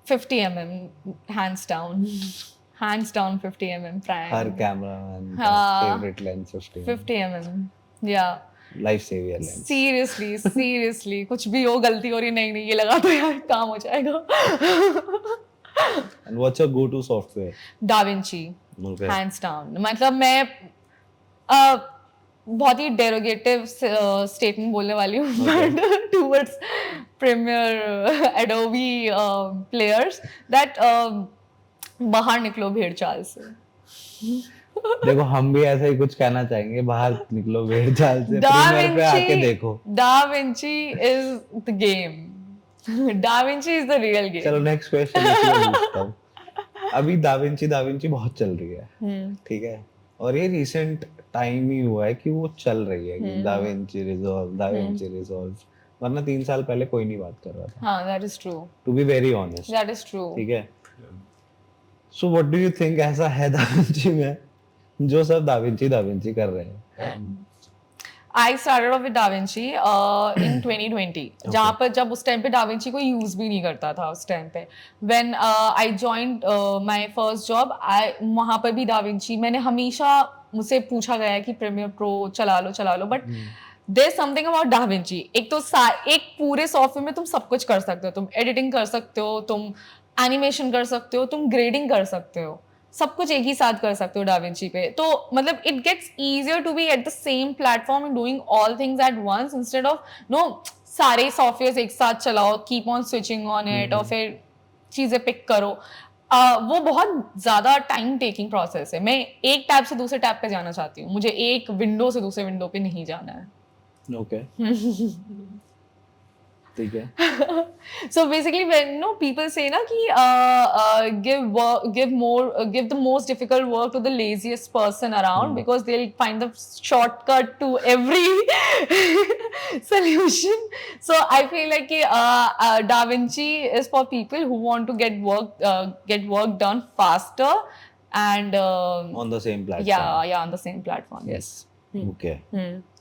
50 mm, hands down 50 mm prime. Her cameraman का favorite lens 50 mm. Yeah. Life saver lens. Seriously कुछ भी हो, गलती हो रही, नहीं ये लगा तो यार काम हो जाएगा. And what's your go to software? DaVinci. Okay. Hands down. मतलब मैं बहुत ही डेरोगेटिव स्टेटमेंट बोलने वाली हूँ, but towards Premiere Adobe players that बाहर निकलो भेड़ चाल से. देखो हम भी ऐसा ही कुछ कहना चाहेंगे, बाहर निकलो भेड़ चाल से, प्रीमियर पे आके देखो. DaVinci is the game. DaVinci is the real game. चलो नेक्स्ट क्वेश्चन पूछता हूँ. अभी DaVinci बहुत चल रही है, ठीक है, और ये रिसेंट टाइम ही हुआ है कि वो चल रही है कि DaVinci Resolve, वरना 3 साल पहले कोई नहीं बात कर रहा था. हाँ, that is true. To be very honest. That is true. ठीक है. So what do you think ऐसा है DaVinci में जो सब DaVinci कर रहे हैं? I started off with DaVinci in 2020. जहाँ पर जब उस टाइम पे DaVinci को यूज भी नहीं करता था उस टाइम पे. When I joined my first job, वहाँ पर भी DaVinci, मैंने हमेशा मुझसे पूछा गया है कि Premiere Pro चला लो, but there's something about DaVinci. एक तो एक पूरे सॉफ्टवेयर में तुम सब कुछ कर सकते हो. तुम एडिटिंग कर सकते हो, तुम एनिमेशन कर सकते हो, तुम ग्रेडिंग कर सकते हो, सब कुछ एक ही साथ कर सकते हो डाविंची पे। तो मतलब it gets easier to be at the same platform and doing all things at once instead of no सारे सॉफ्टवेयर एक साथ चलाओ, keep on switching on it और फिर चीजें पिक करो। वो बहुत ज्यादा टाइम टेकिंग प्रोसेस है। मैं एक टैब से दूसरे टैब पे जाना चाहती हूँ, मुझे एक विंडो से दूसरे विंडो पे नहीं जाना है। ओके, ठीक है। So basically when people say na ki give the most difficult work to the laziest person around because they'll find the shortcut to every solution. So I feel like कि Da Vinci is for people who want to get work done faster and On the same platform. yeah on the same platform. Yes. Okay.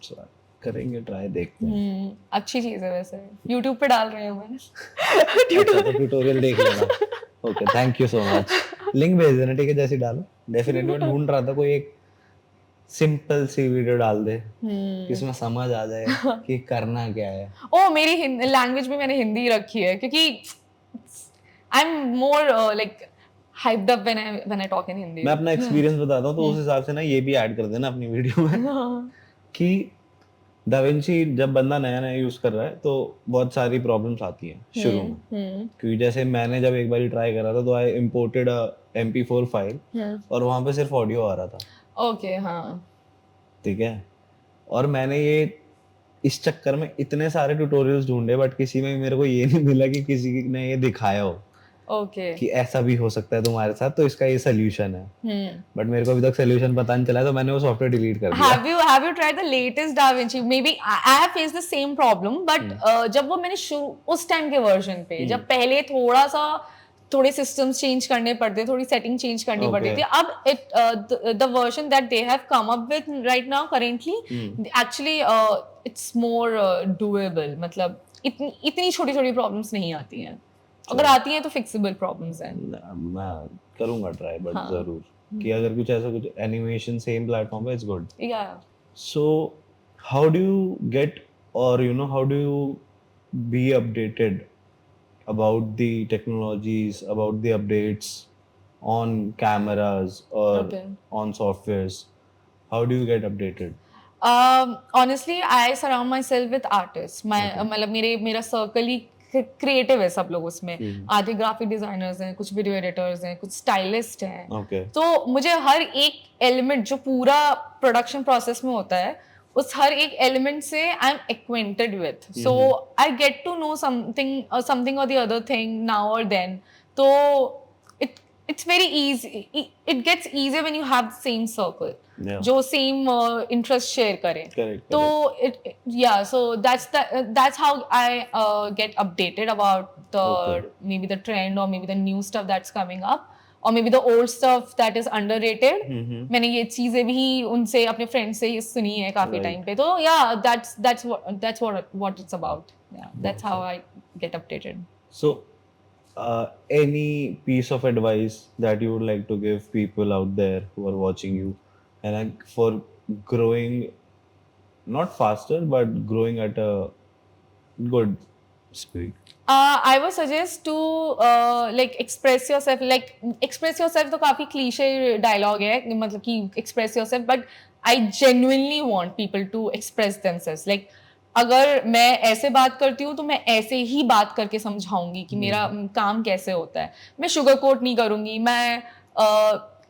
So, करेंगे try, देखते हैं। अच्छी चीज है वैसे, YouTube पे डाल रहे हैं मैंने। अच्छा, तो ट्यूटोरियल देख लेना। Okay, thank you so much. Link भेज देना, ठीक है, जैसे डालो। डेफिनेटली मैं ढूंढ रहा था कोई एक सिंपल सी वीडियो डाल दे जिसमें समझ आ जाए कि करना क्या है। ओ मेरी लैंग्वेज में मैंने हिंदी रखी है क्योंकि I am more like hyped up when I talk in Hindi. मैं अपना एक्सपीरियंस बताता हूँ, तो उस हिसाब से ना ये भी ऐड कर देना अपनी वीडियो में कि डाविंची जब बंदा नया नया यूज कर रहा है तो बहुत सारी प्रॉब्लम्स आती हैं शुरू में, क्योंकि जैसे मैंने जब एक बार ट्राई करा था तो आई इम्पोर्टेड MP4 फाइल और वहाँ पे सिर्फ ऑडियो आ रहा था। ओके, हाँ, ठीक है, और मैंने ये इस चक्कर में इतने सारे ट्यूटोरियल्स ढूंढे बट किसी में मेरे को ये नहीं मिला कि किसी ने ये दिखाया हो ओके कि ऐसा भी हो सकता है तुम्हारे साथ, तो इसका ये सोल्यूशन है। बट मेरे को अभी तक सोल्यूशन पता नहीं चला, तो मैंने वो सॉफ्टवेयर डिलीट कर दिया। Have you tried the latest DaVinci? Maybe I have faced the same problem, but जब वो मैंने उस टाइम के वर्जन पे, जब पहले थोड़े सिस्टम्स चेंज करने पड़ते, थोड़ी सेटिंग चेंज करनी पड़ती थी। अब the version that they have come up with right now currently actually it's more doable. मतलब इतनी छोटी छोटी प्रॉब्लम्स नहीं आती हैं, अगर आती हैं तो फिक्सेबल प्रॉब्लम्स हैं। मैं करूंगा ट्राई, बट जरूर कि अगर कुछ ऐसा कुछ एनिमेशन सेम प्लेटफॉर्म पे, it's good. Yeah so how do you get और how do you be updated about the technologies, about the updates on cameras or on softwares? How do you get updated? Honestly, I surround myself with artists. मतलब मेरा circle ही creative है, सब लोग उसमें। आधे graphic designers हैं, कुछ video editors हैं, कुछ स्टाइलिस्ट हैं। तो मुझे हर एक एलिमेंट जो पूरा प्रोडक्शन प्रोसेस में होता है, उस हर एक एलिमेंट से I am acquainted with, so I get to know something और द अदर थिंग नाउ और देन। तो it's very easy, it gets easier when you have the same circle जो सेम इंटरेस्ट शेयर करें। तो so that's how I get updated about the maybe the trend और maybe the new stuff that's coming up और maybe the old stuff that is underrated. मैंने ये चीजें भी उनसे, अपने फ्रेंड से ही सुनी है काफी टाइम पे। तो that's what it's about. That's how I get updated. So any piece of advice that you would like to give people out there who are watching you and for growing not faster but growing at a good speed? I would suggest to like express yourself. Like express yourself तो काफी cliche dialogue है, मतलब कि express yourself, but I genuinely want people to express themselves. Like अगर मैं ऐसे बात करती हूँ तो मैं ऐसे ही बात करके समझाऊंगी कि मेरा काम कैसे होता है। मैं शुगर कोट नहीं करूंगी, मैं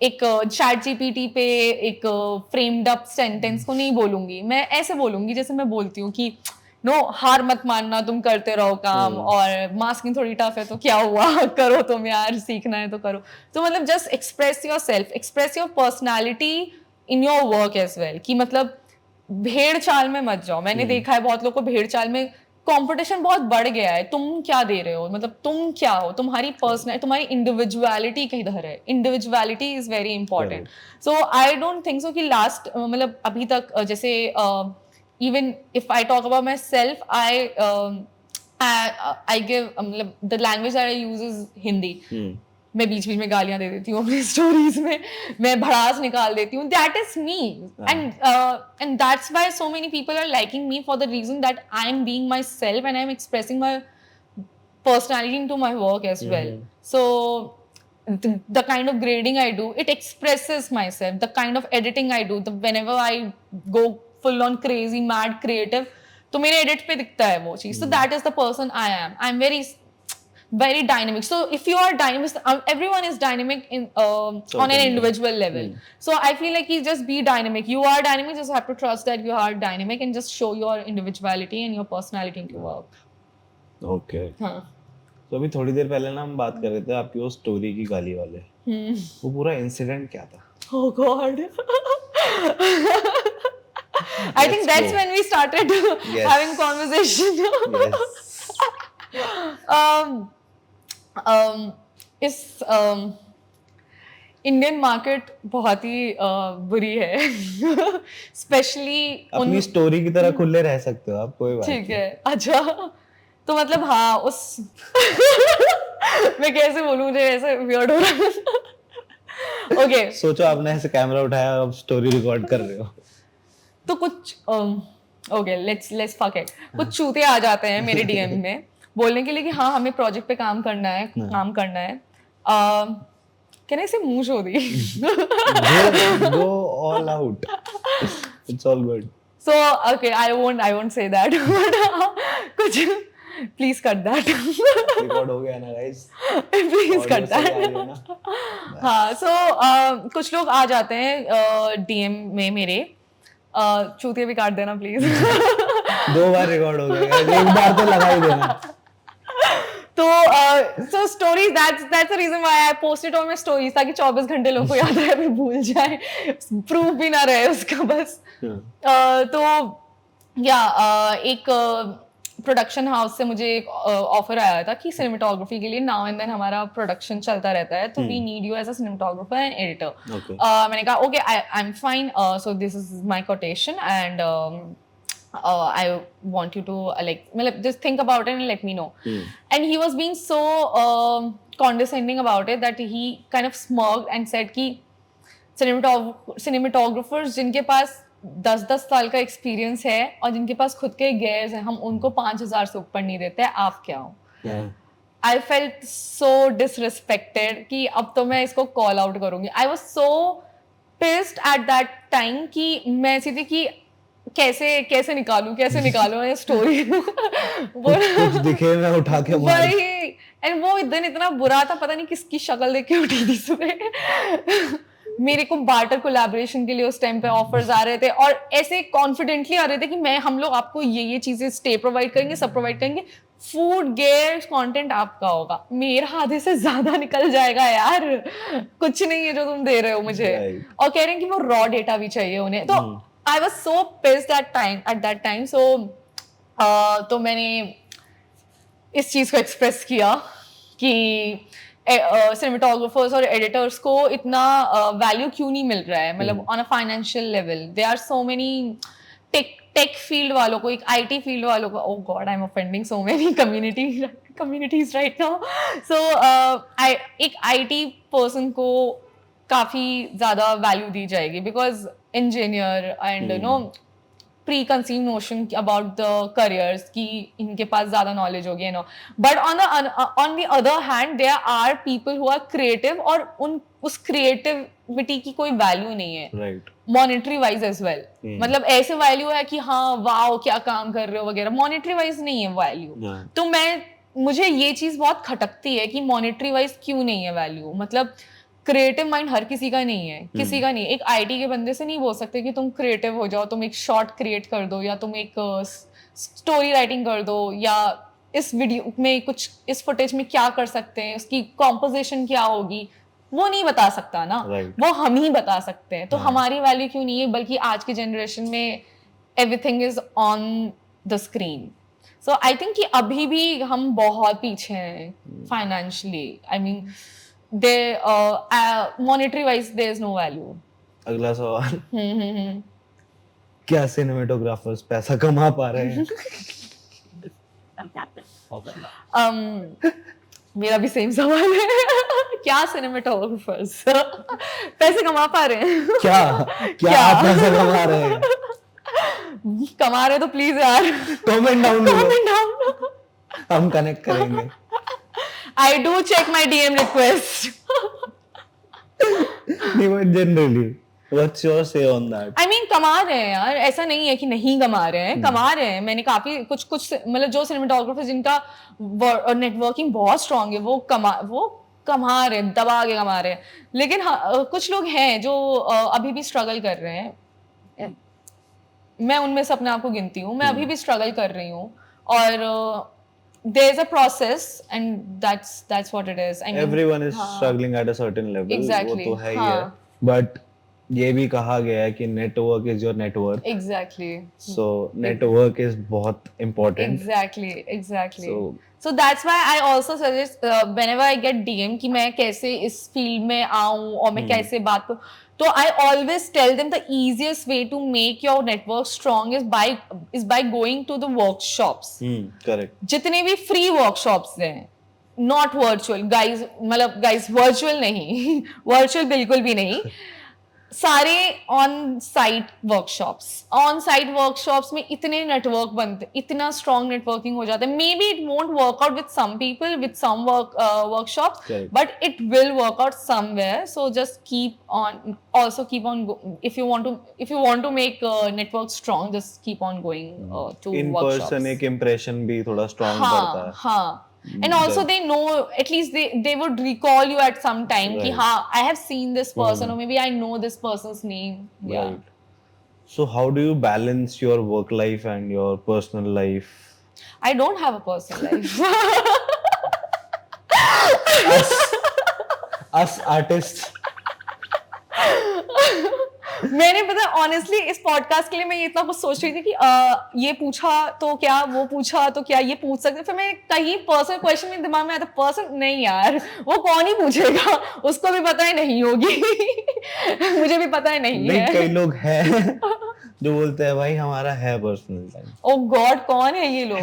एक चैट जीपीटी पे एक फ्रेम्ड अप सेंटेंस को नहीं बोलूंगी। मैं ऐसे बोलूंगी जैसे मैं बोलती हूँ कि हार मत मानना, तुम करते रहो काम, और मास्किंग थोड़ी टफ है तो क्या हुआ, करो तुम यार, सीखना है तो करो। तो मतलब just express yourself, express your personality in your work as well. कि मतलब भेड़ चाल में मत जाओ। मैंने देखा है बहुत लोग को भेड़ चाल में, कंपटीशन बहुत बढ़ गया है, तुम क्या दे रहे हो, मतलब तुम क्या हो, तुम्हारी पर्सनल, तुम्हारी इंडिविजुअलिटी किधर है। Individuality is very important. So I don't think सो कि लास्ट मतलब अभी तक जैसे even if I talk about myself, I give the language that I use is Hindi. मैं बीच बीच में गालियां दे देती हूँ अपनी स्टोरीज में, मैं भड़ास निकाल देती हूँ। That is me, and that's why so many people are liking me, for the reason that I am being myself and I am expressing my personality into my work as well. So the kind of grading I do, it expresses myself. The kind of editing I do, whenever I go full on crazy mad creative, तो मेरे edit पे दिखता है वो चीज. So that is the person I am. I'm very dynamic. So if you are dynamic, everyone is dynamic on an individual level. So I feel like you just be dynamic. You are dynamic, just have to trust that you are dynamic and just show your individuality and your personality into work. Okay. हाँ. तो अभी थोड़ी देर पहले ना हम बात कर रहे थे आपकी वो स्टोरी की गाली वाले. वो पूरा इंसिडेंट क्या था? Oh God. I think that's when we started having conversation. इस इंडियन मार्केट बहुत ही बुरी है. स्पेशली अपनी स्टोरी की तरह खुले रह सकते हो आप, कोई बात ठीक है. अच्छा तो मतलब हाँ उस मैं कैसे बोलूं, मुझे ऐसे वियर्ड हो रहा है. ओके सोचो आपने ऐसे कैमरा उठाया और स्टोरी रिकॉर्ड कर रहे हो. तो कुछ ओके लेट्स फक इट. कुछ चूते आ जाते हैं मेरे डीएम में बोलने के लिए कि हाँ हमें प्रोजेक्ट पे काम करना है. कैन आई से मुंह show the. Go all out. It's all good. So okay, I won't say that. But कुछ please cut that. रिकॉर्ड हो गया ना गाइस. Please cut that. हाँ so कुछ लोग आ जाते हैं डीएम में मेरे. चूतिया भी काट देना प्लीज. 2 बार रिकॉर्ड हो गया, एक बार तो लगा ही देना. तो so stories, that's the reason why I posted on my stories, ताकि 24 घंटे लोगों को याद रहे, फिर भूल जाए, प्रूफ भी ना रहे उसका बस. तो या एक प्रोडक्शन हाउस से मुझे एक ऑफर आया था कि सिनेमेटोग्राफी के लिए नाउ एंड देन हमारा प्रोडक्शन चलता रहता है, तो we need you as a cinematographer and editor. मैंने कहा okay I am fine, so this is my quotation and I want you to just think about it and let me know. And he was being so condescending about it that he kind of smirked and said कि cinematographers जिनके पास 10 साल का experience है और जिनके पास खुद के gears हैं, हम उनको 5,000 से ऊपर नहीं देते, आप क्या हो. I felt so disrespected कि अब तो मैं इसको call out करूंगी. I was so pissed at that time कि मैं ऐसी थी कि कैसे निकालूं ये स्टोरी. कुछ दिखे मैं उठा के मार. वही, एंड वो दिन इतना बुरा था, पता नहीं किसकी शक्ल देख के उठी थी सुबह. मेरे को बार्टर कोलैबोरेशन के लिए उस टाइम पे ऑफर्स आ रहे थे और ऐसे कॉन्फिडेंटली आ रहे थे कि हम लोग आपको ये चीजें स्टे प्रोवाइड करेंगे, सब प्रोवाइड करेंगे, फूड गेयर कंटेंट आपका होगा. मेरा आधे से ज्यादा निकल जाएगा यार, कुछ नहीं है जो तुम दे रहे हो मुझे. और कह रहे हैं कि वो रॉ डेटा भी चाहिए उन्हें. तो I was so pissed at that time. So तो मैंने इस चीज को एक्सप्रेस किया कि सिनेमेटोग्राफर्स और एडिटर्स को इतना वैल्यू क्यों नहीं मिल रहा है, मतलब on a financial level. They are so many tech field वालों को, एक आईटी फील्ड वालों को, oh god I am offending so many communities right now. So एक आईटी पर्सन को काफी ज्यादा वैल्यू दी जाएगी because engineer and you know pre conceive notion about the careers कि इनके पास ज्यादा नॉलेज होगी no. But on the other hand there are people who are creative और उस क्रिएटिविटी की कोई वैल्यू नहीं है, right, monetary wise as well. मतलब ऐसे वैल्यू है कि हाँ वाओ क्या काम कर रहे हो वगैरह, मॉनेटरी वाइज नहीं है वैल्यू. तो मुझे ये चीज बहुत खटकती है कि मॉनेटरी वाइज क्यों नहीं है वैल्यू. मतलब क्रिएटिव माइंड हर किसी का नहीं है, किसी का नहीं. एक आईटी के बंदे से नहीं बोल सकते कि तुम क्रिएटिव हो जाओ, तुम एक शॉर्ट क्रिएट कर दो या तुम एक स्टोरी राइटिंग कर दो या इस वीडियो में कुछ इस फुटेज में क्या कर सकते हैं, उसकी कॉम्पोजिशन क्या होगी, वो नहीं बता सकता ना. वो हम ही बता सकते हैं. तो हमारी वैल्यू क्यों नहीं है, बल्कि आज की जनरेशन में everything is on the screen. So I think कि अभी भी हम बहुत पीछे हैं financially. I mean monetary wise there is no value. अगला सवाल, क्या सिनेमेटोग्राफर्स पैसा कमा पा रहे हैं? मेरा भी सेम सवाल है. क्या सिनेमेटोग्राफर्स पैसे कमा पा रहे हैं? क्या आप पैसा कमा रहे हैं? कमा रहे तो प्लीज यार कमेंट डाउन हम कनेक्ट करेंगे. I do check my DM request. नहीं, but generally, what's your say on that? I mean, कमा रहे हैं यार, ऐसा नहीं है कि नहीं कमा रहे हैं, कमा रहे हैं. मैंने काफी कुछ मतलब जो सिनेमाटोग्राफर जिनका नेटवर्किंग बहुत स्ट्रांग है, वो कमा रहे हैं, दबा के कमा रहे हैं. लेकिन कुछ लोग हैं जो अभी भी स्ट्रगल कर रहे हैं. मैं उनमें से अपने आप को गिनती हूँ. मैं अभी भी स्ट्रगल कर रही हूँ और there is a process and that's what it is. I mean, Everyone is struggling at a certain level. Exactly, वो तो है ही है. But ये भी कहा गया है कि network is your net worth. Exactly. So network is बहुत important. Exactly. So that's why I also suggest whenever I get DM कि मैं कैसे इस फील्ड में आऊँ और मैं कैसे बात करूँ, तो I always tell them the easiest way to make your network strong is by going to the workshops. Correct. जितने भी free workshops हैं, not virtual guys, मतलब guys virtual नहीं, virtual बिल्कुल भी नहीं. सारे ऑन साइट वर्कशॉप्स में इतने नेटवर्क बनते, इतना स्ट्रॉन्ग नेटवर्किंग हो जाता है. Maybe it won't work out with some people with some workshops, but it will work out somewhere. So just keep on if you want to make network strong, just keep on going to in workshops. Person एक impression भी थोड़ा strong करता है. हाँ. And also they know, at least they would recall you at some time कि हाँ, I have seen this person or maybe I know this person's name. Yeah. Right. So how do you balance your work life and your personal life? I don't have a personal life. Us artists. मैंने पता honestly इस podcast के लिए मैं ये इतना कुछ सोच रही थी कि ये पूछा तो क्या, वो पूछा तो क्या, ये पूछ सकते. फिर मैं कहीं पर्सनल क्वेश्चन में दिमाग में आया था, पर्सन नहीं यार, वो कौन ही पूछेगा, उसको भी पता ही नहीं होगी. मुझे भी पता ही नहीं है. कई लोग हैं जो बोलते हैं भाई हमारा है पर्सनल टाइम. ओह गॉड, कौन है ये लोग?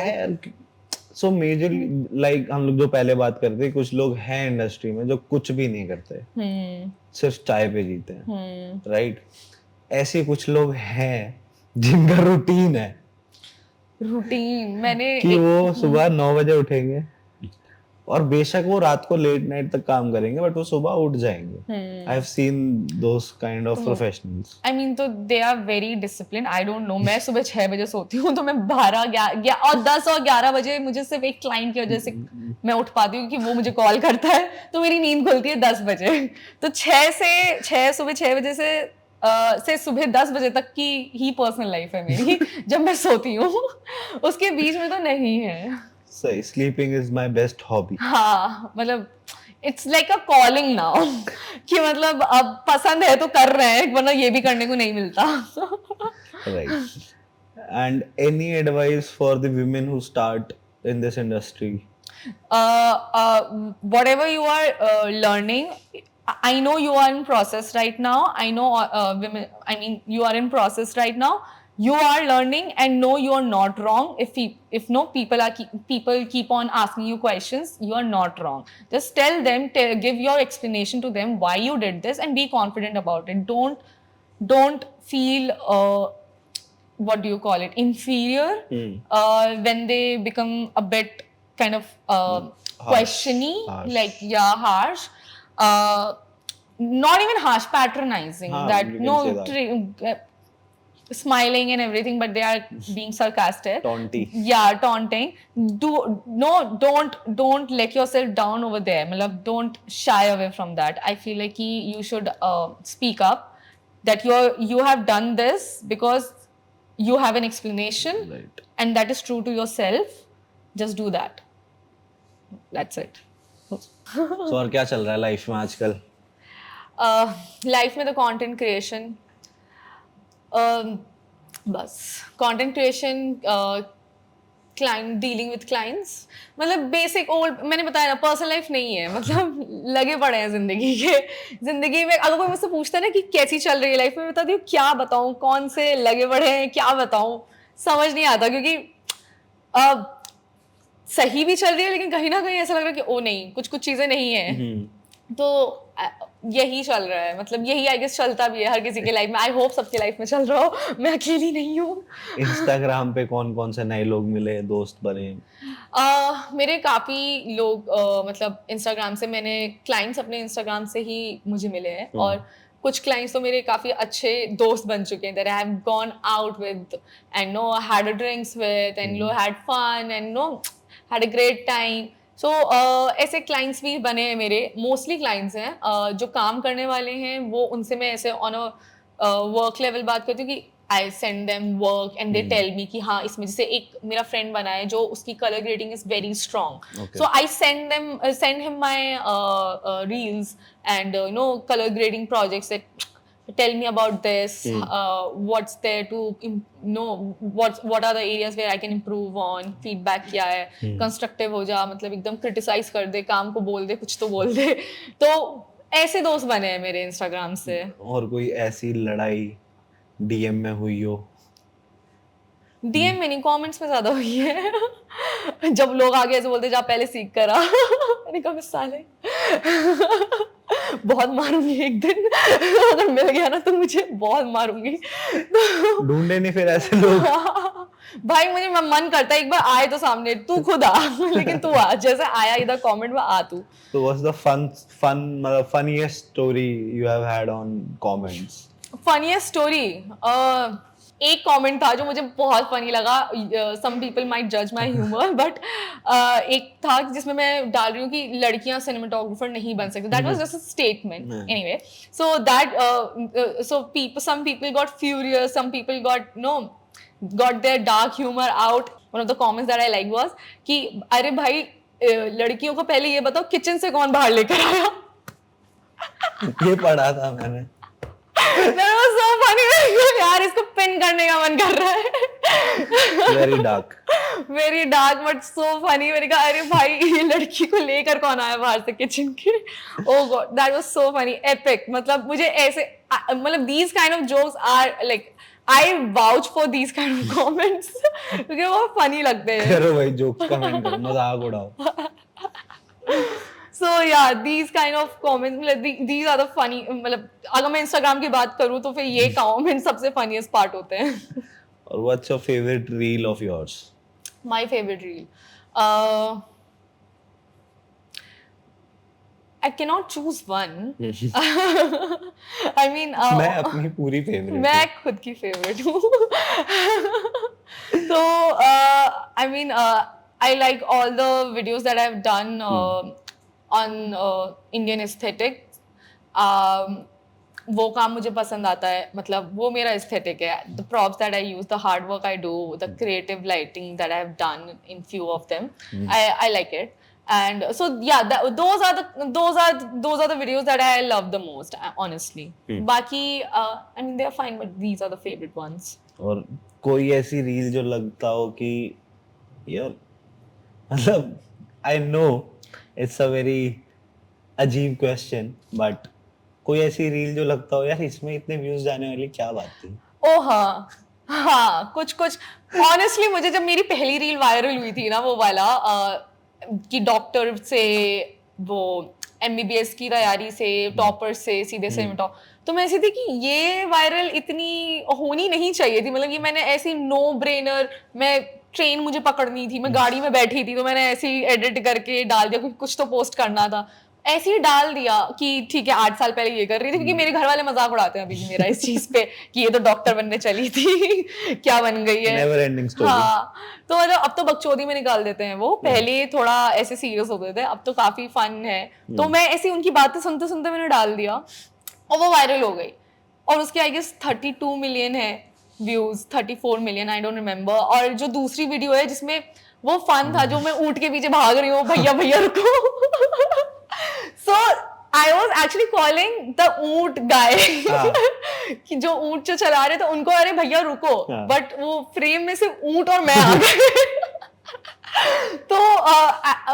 सो मेजरली लाइक हम लोग जो पहले बात करते, कुछ लोग हैं इंडस्ट्री में जो कुछ भी नहीं करते, सिर्फ चाय पे जीते हैं, राइट? ऐसे कुछ लोग हैं जिनका रूटीन है. मैंने कि वो सुबह 9 बजे उठेंगे और बेशक वो रात को लेट नाइट तक काम करेंगे, बट वो सुबह उठ जाएंगे. I have seen those kind of professionals. I mean, तो they are very discipline. I don't know, मैं सुबह 6 बजे सोती हूँ, तो मैं 12 और 10 और 11 बजे मुझे सिर्फ एक क्लाइंट की वजह से मैं उठ पाती हूँ कि वो मुझे कॉल करता है, तो मेरी नींद खुलती है 10 बजे. तो सुबह 6 बजे से सुबह 10 बजे तक की ही पर्सनल लाइफ है मेरी. जब मैं सोती हूँ उसके बीच में तो नहीं है. सही. Sleeping is my best hobby. हाँ, मतलब it's like a calling now कि मतलब अब पसंद है तो कर रहे हैं, वरना ये भी करने को नहीं मिलता. Right. And any advice for the women who start in this industry? Whatever you are learning, I know you are in process right now. I know women, I mean, you are in process right now. You are learning and no, you are not wrong. If no people keep on asking you questions, you are not wrong. Just tell them, give your explanation to them why you did this and be confident about it. Don't feel what do you call it, inferior when they become a bit kind of questiony, like harsh. Not even harsh, patronizing. Smiling and everything, but they are being sarcastic. Taunting. Don't let yourself down over there. Matlab, don't shy away from that. I feel like you should speak up that you have done this because you have an explanation, right, and that is true to yourself. Just do that. That's it. So और क्या चल रहा है life में आजकल? Life में तो content creation, बस content creation, client, dealing with clients, मतलब बेसिक ओल्ड. मैंने बताया ना, पर्सनल लाइफ नहीं है, मतलब लगे पड़े हैं जिंदगी में. अगर कोई मुझसे पूछता है ना कि कैसी चल रही है लाइफ में, बताती हूँ क्या बताऊँ, कौन से लगे पड़े हैं, क्या बताऊँ, समझ नहीं आता. क्योंकि सही भी चल रही है, लेकिन कहीं ना कहीं ऐसा लग रहा है कि ओ नहीं, कुछ चीजें नहीं है. तो यही चल रहा है, मतलब यही आई गेस चलता भी है हर किसी के लाइफ में। आई होप सबके लाइफ में चल रहा हो, मैं अकेली नहीं हूँ। इंस्टाग्राम पे कौन कौन से नए लोग मिले, दोस्त बने? मेरे काफ़ी लोग मतलब इंस्टाग्राम से, मैंने क्लाइंट्स अपने इंस्टाग्राम से ही मुझे मिले हैं, और कुछ क्लाइंट्स तो मेरे काफ़ी अच्छे दोस्त बन चुके हैं, that I have gone out with and no had a drinks with and no had fun and no had a great time. So ऐसे क्लाइंट्स भी बने हैं मेरे, मोस्टली क्लाइंट्स हैं जो काम करने वाले हैं, वो उनसे मैं ऐसे ऑन अ वर्क लेवल बात करती हूँ कि I send them work and they tell me कि हाँ इसमें, जैसे एक मेरा फ्रेंड बना है जो उसकी colour grading is very strong, so I send him my reels and you no colour grading projects that tell me about this, what's there to know, what are the areas where I can improve on, feedback क्या है, constructive हो जा, मतलब एकदम criticize कर दे, काम को बोल दे, कुछ तो बोल दे। तो ऐसे दोस्त बने हैं मेरे इंस्टाग्राम से। और कोई ऐसी लड़ाई डीएम में हुई हो? डीएम में नहीं, कमेंट्स में ज्यादा हुई है। जब लोग आगे ऐसे बोलते जा पहले सीख कर आ, मैंने कहा साले बहुत मारूंगी एक दिन, अगर मिल गया ना तो मुझे बहुत मारूंगी। ढूंढे नहीं फिर ऐसे लोग? भाई मुझे मन करता है एक बार आए तो सामने, तू खुद आ, लेकिन तू आ, जैसे आया इधर कमेंट में आ तू। So what's the मतलब funniest story you have had on comments? Funniest story, एक कमेंट था जो मुझे बहुत फनी लगा। सम पीपल माइट जज माय ह्यूमर, बट एक था जिसमें मैं डाल रही हूँ कि लड़कियां सिनेमेटोग्राफर नहीं बन सकती, that was just a statement anyway. So that some people got furious, some people got their dark humor out. One of the comments that I liked was कि अरे भाई लड़कियों को पहले ये बताओ किचन से कौन बाहर लेकर आया। ये पढ़ा था मैंने। That was so funny. यार इसको पिन करने का मन कर रहा है। Very dark. Very dark but so funny. मैंने कहा अरे भाई ये लड़की को लेकर कौन आया बाहर से किचन के। Oh God, that was so funny, epic. मतलब मुझे ऐसे मतलब these kind of jokes are like I vouch for these kind of comments क्योंकि वो funny लगते हैं। करो भाई jokes कमेंट करो, मजाक उड़ाओ। So yeah, these kind of comments, मतलब these are the funny, मतलब अगर मैं Instagram की बात करूँ तो फिर ये comment सबसे funniest part होते हैं। और what's your favorite reel of yours? My favorite reel, I cannot choose one. I mean, मैं अपनी पूरी favorite मैं खुद की favorite हूँ। तो I mean, I like all the videos that I've done on Indian aesthetic. वो काम मुझे पसंद आता है, मतलब वो मेरा aesthetic है. The props that I use, the hard work I do, the creative lighting that I have done in few of them, I like it. And so yeah, those are the videos that I love the most, honestly. बाकी I mean they are fine, but these are the favorite ones. और कोई ऐसी reel जो लगता हो कि यार, मतलब I know it's a very अजीब क्वेश्चन, बट कोई ऐसी रील जो लगता हो यार इसमें इतने व्यूज जाने वाली क्या बात थी? ओ हाँ, कुछ ऑनेस्टली मुझे जब मेरी पहली रील वायरल हुई थी ना, वो वाला कि डॉक्टर से वो MBBS की तैयारी से टॉपर से सीधे से तो मैं ऐसी थी कि ये वायरल इतनी होनी नहीं चाहिए थी, मतलब ये मैंने ऐसी नो ब्रेनर, मैं ट्रेन मुझे पकड़नी थी, मैं गाड़ी में बैठी थी तो मैंने ऐसे ही एडिट करके डाल दिया क्योंकि कुछ तो पोस्ट करना था, ऐसे ही डाल दिया कि ठीक है 8 साल पहले ये कर रही थी, क्योंकि मेरे घर वाले मजाक उड़ाते हैं अभी भी मेरा इस चीज पे कि ये तो डॉक्टर बनने चली थी क्या बन गई है, नेवर एंडिंग स्टोरी। हाँ, तो मतलब अब तो बकचोदी में निकाल देते हैं वो, पहले थोड़ा ऐसे सीरियस होते थे, अब तो काफी फन है। तो मैं ऐसी उनकी बातें सुनते सुनते मैंने डाल दिया और वो वायरल हो गई, और उसके आई गेस 32 मिलियन है views, 34 million, I don't remember. और जो दूसरी वीडियो है जिसमें वो फन था, जो मैं ऊंट के पीछे भाग रही हूँ, भैया भैया रुको। So I was actually calling the ऊंट guy कि जो ऊंट जो चला रहे थे उनको अरे भैया रुको, बट वो फ्रेम में से ऊंट और मैं आ गए। तो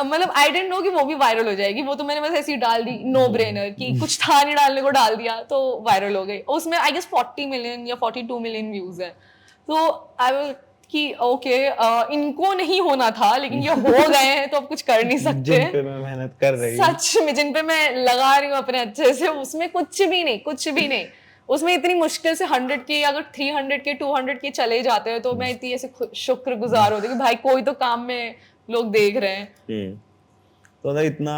मतलब आई डेंट नो कि वो भी वायरल हो जाएगी, वो तो मैंने बस ऐसी डाल दी नो ब्रेनर कि कुछ था नहीं डालने को, डाल दिया तो वायरल हो गई। उसमें आई गेस 40 मिलियन या 42 मिलियन व्यूज है। तो आई वाज कि ओके इनको नहीं होना था लेकिन ये हो गए हैं तो अब कुछ कर नहीं सकते। जिन पे मैं मेहनत कर रही हूँ, सच में जिन पे मैं लगा रही हूँ अपने अच्छे से, उसमें कुछ भी नहीं। उसमें इतनी मुश्किल से 100 के अगर 300 के 200 के चले जाते हैं तो मैं इतनी ऐसे शुक्रगुजार होती हूँ कि भाई कोई तो काम में लोग देख रहे हैं। तो मतलब इतना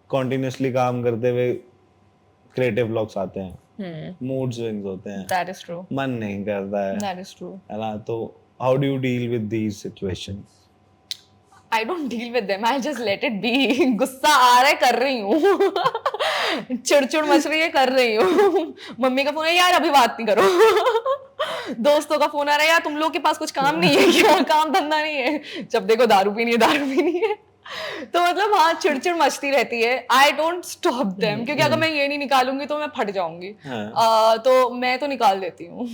कॉन्टिन्यूसली काम करते हुए क्रिएटिव ब्लॉक्स आते हैं, मूड स्विंग्स होते हैं, That is true. मन नहीं करता That is true. है ना? तो how do you deal with these situations? I don't deal with them. I just let it be. गुस्सा आ रहा है कर रही हूँ चिड़चिड़ मच रही है कर रही हूँ मम्मी का फोन है यार अभी बात नहीं करो दोस्तों का फोन आ रहा है यार तुम लोग के पास कुछ काम नहीं है क्या, काम धंधा नहीं है, जब देखो दारू पीनी है तो मतलब हाँ चिड़चिड़ मचती रहती है। आई डोंट स्टॉप देम क्योंकि अगर मैं ये नहीं निकालूंगी तो मैं फट जाऊंगी। तो मैं तो निकाल देती हूँ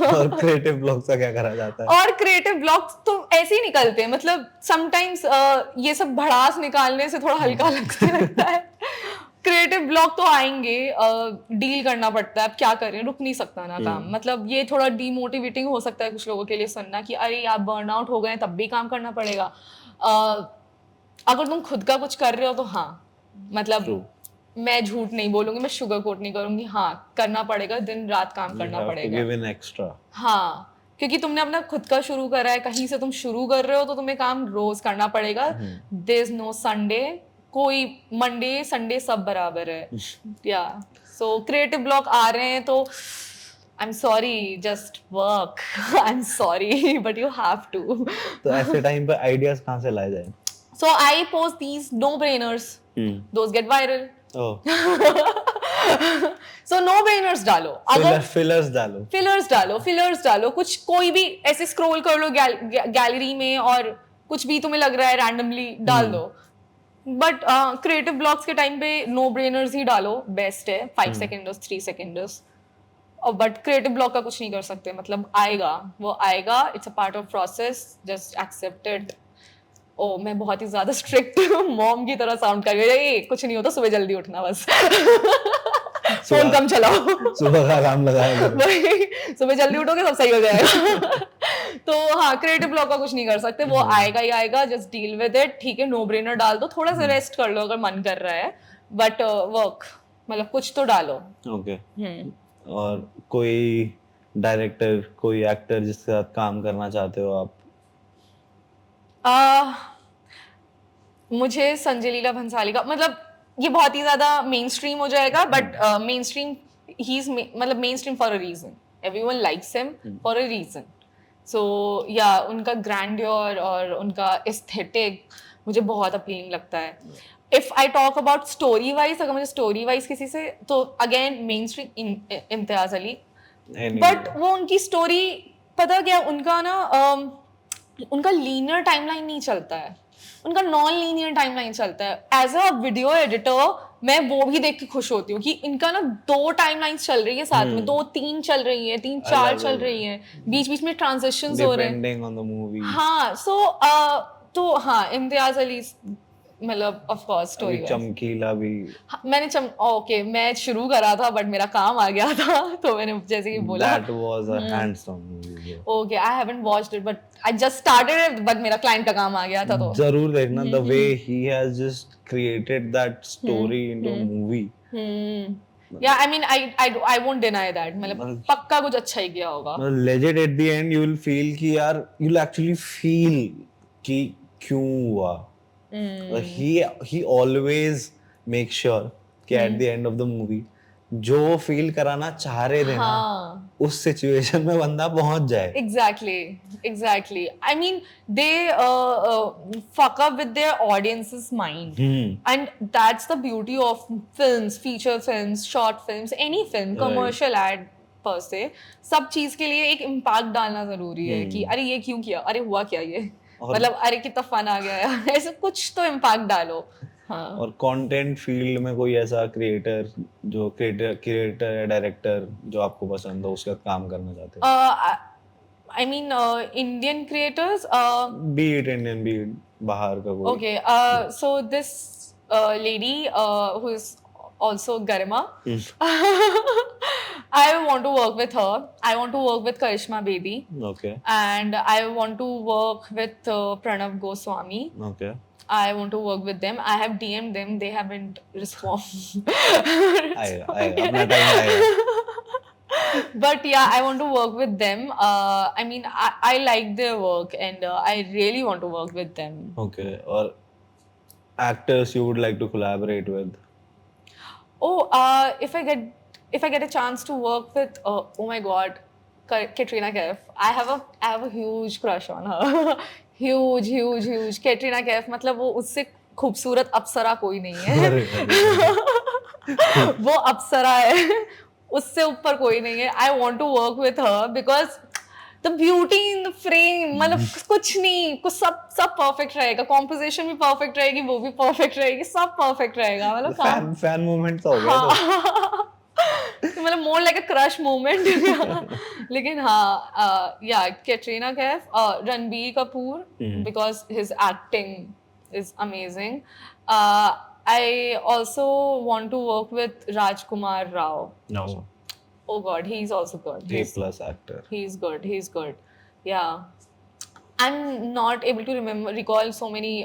और क्रिएटिव ब्लॉक्स का क्या करा जाता है? और क्रिएटिव ब्लॉक्स तो ऐसे ही निकलते हैं, मतलब समटाइम्स ये सब भड़ास निकालने से थोड़ा हल्का लगता है। क्रिएटिव ब्लॉक तो आएंगे, डील करना पड़ता है, अब क्या करें, रुक नहीं सकता ना काम। मतलब ये थोड़ा डीमोटिवेटिंग हो सकता है कुछ लोगों के लिए सुनना कि अरे आप बर्नआउट हो गए तब भी काम करना पड़ेगा। अगर तुम खुद का कुछ कर रहे हो तो हाँ, मतलब मैं झूठ नहीं बोलूंगी, मैं शुगर कोट नहीं करूंगी, हाँ करना पड़ेगा, दिन रात काम करना पड़ेगा। हाँ क्योंकि तुमने अपना खुद का शुरू करा है, कहीं से तुम शुरू कर रहे हो तो तुम्हें काम रोज करना पड़ेगा। देयर इज नो संडे, कोई मंडे संडे सब बराबर है। या सो क्रिएटिव ब्लॉक आ रहे हैं तो I am sorry, just work, I am sorry but you have to. तो ऐसे टाइम पे आइडियाज कहाँ से लाए जाए? So I post these no-brainers. Those get viral. So no-brainers डालो, अगर fillers डालो, कुछ कोई भी ऐसे scroll कर लो गैलरी में और कुछ भी तुम्हें लग रहा है randomly डाल दो। But creative blocks के टाइम पे no-brainers ही डालो, best है, 5 seconds 3 seconds। But creative block का कुछ नहीं कर सकते, मतलब आएगा वो आएगा, it's a part of process, just accept it. Oh मैं बहुत ही ज्यादा स्ट्रिक्ट मॉम की तरह साउंड कर रही है, कुछ नहीं होता, सुबह जल्दी उठना बस फोन कम चलाओ, सुबह का अलार्म लगाया करो, सुबह जल्दी उठोगे सब सही हो जाएगा। तो हाँ क्रिएटिव ब्लॉक का कुछ नहीं कर सकते, वो आएगा ही आएगा, जस्ट डील विद इट। ठीक है नो ब्रेनर डाल दो, थोड़ा सा रेस्ट कर लो अगर मन कर रहा है, बट वर्क मतलब कुछ तो डालो। ओके। और कोई डायरेक्टर, कोई एक्टर जिसके साथ काम करना चाहते हो आप? मुझे संजय लीला भंसाली का, मतलब ये बहुत ही ज्यादा मेन स्ट्रीम हो जाएगा, but mainstream he is मतलब mainstream for a reason, everyone likes him for a reason. So या उनका ग्रैंडियर और उनका एस्थेटिक मुझे बहुत अपीलिंग लगता है। If I talk about story wise, अगर मुझे स्टोरी वाइज किसी से, तो again main stream Imtiaz Ali, but वो उनकी स्टोरी पता क्या, उनका ना उनका लीनियर टाइमलाइन नहीं चलता है, उनका नॉन लीनियर टाइमलाइन चलता है। एज अ वीडियो एडिटर मैं वो भी देख के खुश होती हूँ कि इनका ना 2 टाइमलाइंस चल रही है साथ में, 2-3 चल रही है, 3-4 चल रही है, बीच बीच में ट्रांजिशंस हो रहे हैं डिपेंडिंग ऑन द मूवी। हाँ तो हाँ इम्तियाज अली मतलब ऑफ कोर्स स्टोरी चमकीला भी मैंने ओके मैं शुरू करा था बट मेरा काम आ गया था तो मैंने जैसे कि बोला that was a handsome movie। Okay I haven't watched it but I just started it, but मेरा क्लाइंट का काम आ गया था। तो जरूर देखना, the way he has just created that story into a movie। Yeah, I mean I won't deny that, मतलब पक्का कुछ अच्छा ही किया होगा। Legit at the end you will feel कि यार you'll actually feel कि क्यों हुआ। He always makes sure कि at the end of the movie जो फील कराना चाह रहे थे ना, उस सिचुएशन में बंदा पहुंच जाए। Exactly. I mean they fuck up with their audience's mind, and that's the beauty of films, feature films, short films, any film, commercial ad per se, सब चीज के लिए एक इम्पैक्ट डालना जरूरी है कि अरे ये क्यों किया, अरे हुआ क्या ये, मतलब अरे कितना फन आ गया यार, ऐसे कुछ तो इम्पैक्ट डालो। हाँ। और कंटेंट फील्ड में कोई ऐसा क्रिएटर या डायरेक्टर जो आपको पसंद हो, उसके साथ काम करना चाहते हो? I mean Indian creators, be it Indian, be it बाहर का कोई। Okay, so this lady who is also Garima, I want to work with her. I want to work with Karishma Bedi. Okay. And I want to work with Pranav Goswami. Okay. I want to work with them. I have DM'd them. They haven't responded. आएगा अपना time आएगा. But yeah, I want to work with them. I mean, I like their work and I really want to work with them. Okay. Or actors you would like to collaborate with? Oh, if I get a chance to work with, oh my God, Katrina Kaif. I have a huge crush on her. huge. Katrina Kaif. मतलब वो उससे खूबसूरत अप्सरा कोई नहीं है. अरे, अरे. वो अप्सरा है. उससे ऊपर कोई नहीं है. I want to work with her because the beauty in the frame, मतलब कुछ नहीं, कुछ सब perfect रहेगा. Composition भी perfect रहेगी, वो भी perfect रहेगी, सब perfect रहेगा. मतलब fan moment तो हो गया तो. मतलब more like a crush moment. लेकिन हाँ, yeah, Katrina Kaif, Ranbir Kapoor, because his acting is amazing. I also want to work with Rajkumar Rao. No. Oh God, he's also good. A+ actor. He's good. Yeah. I'm not able to remember so many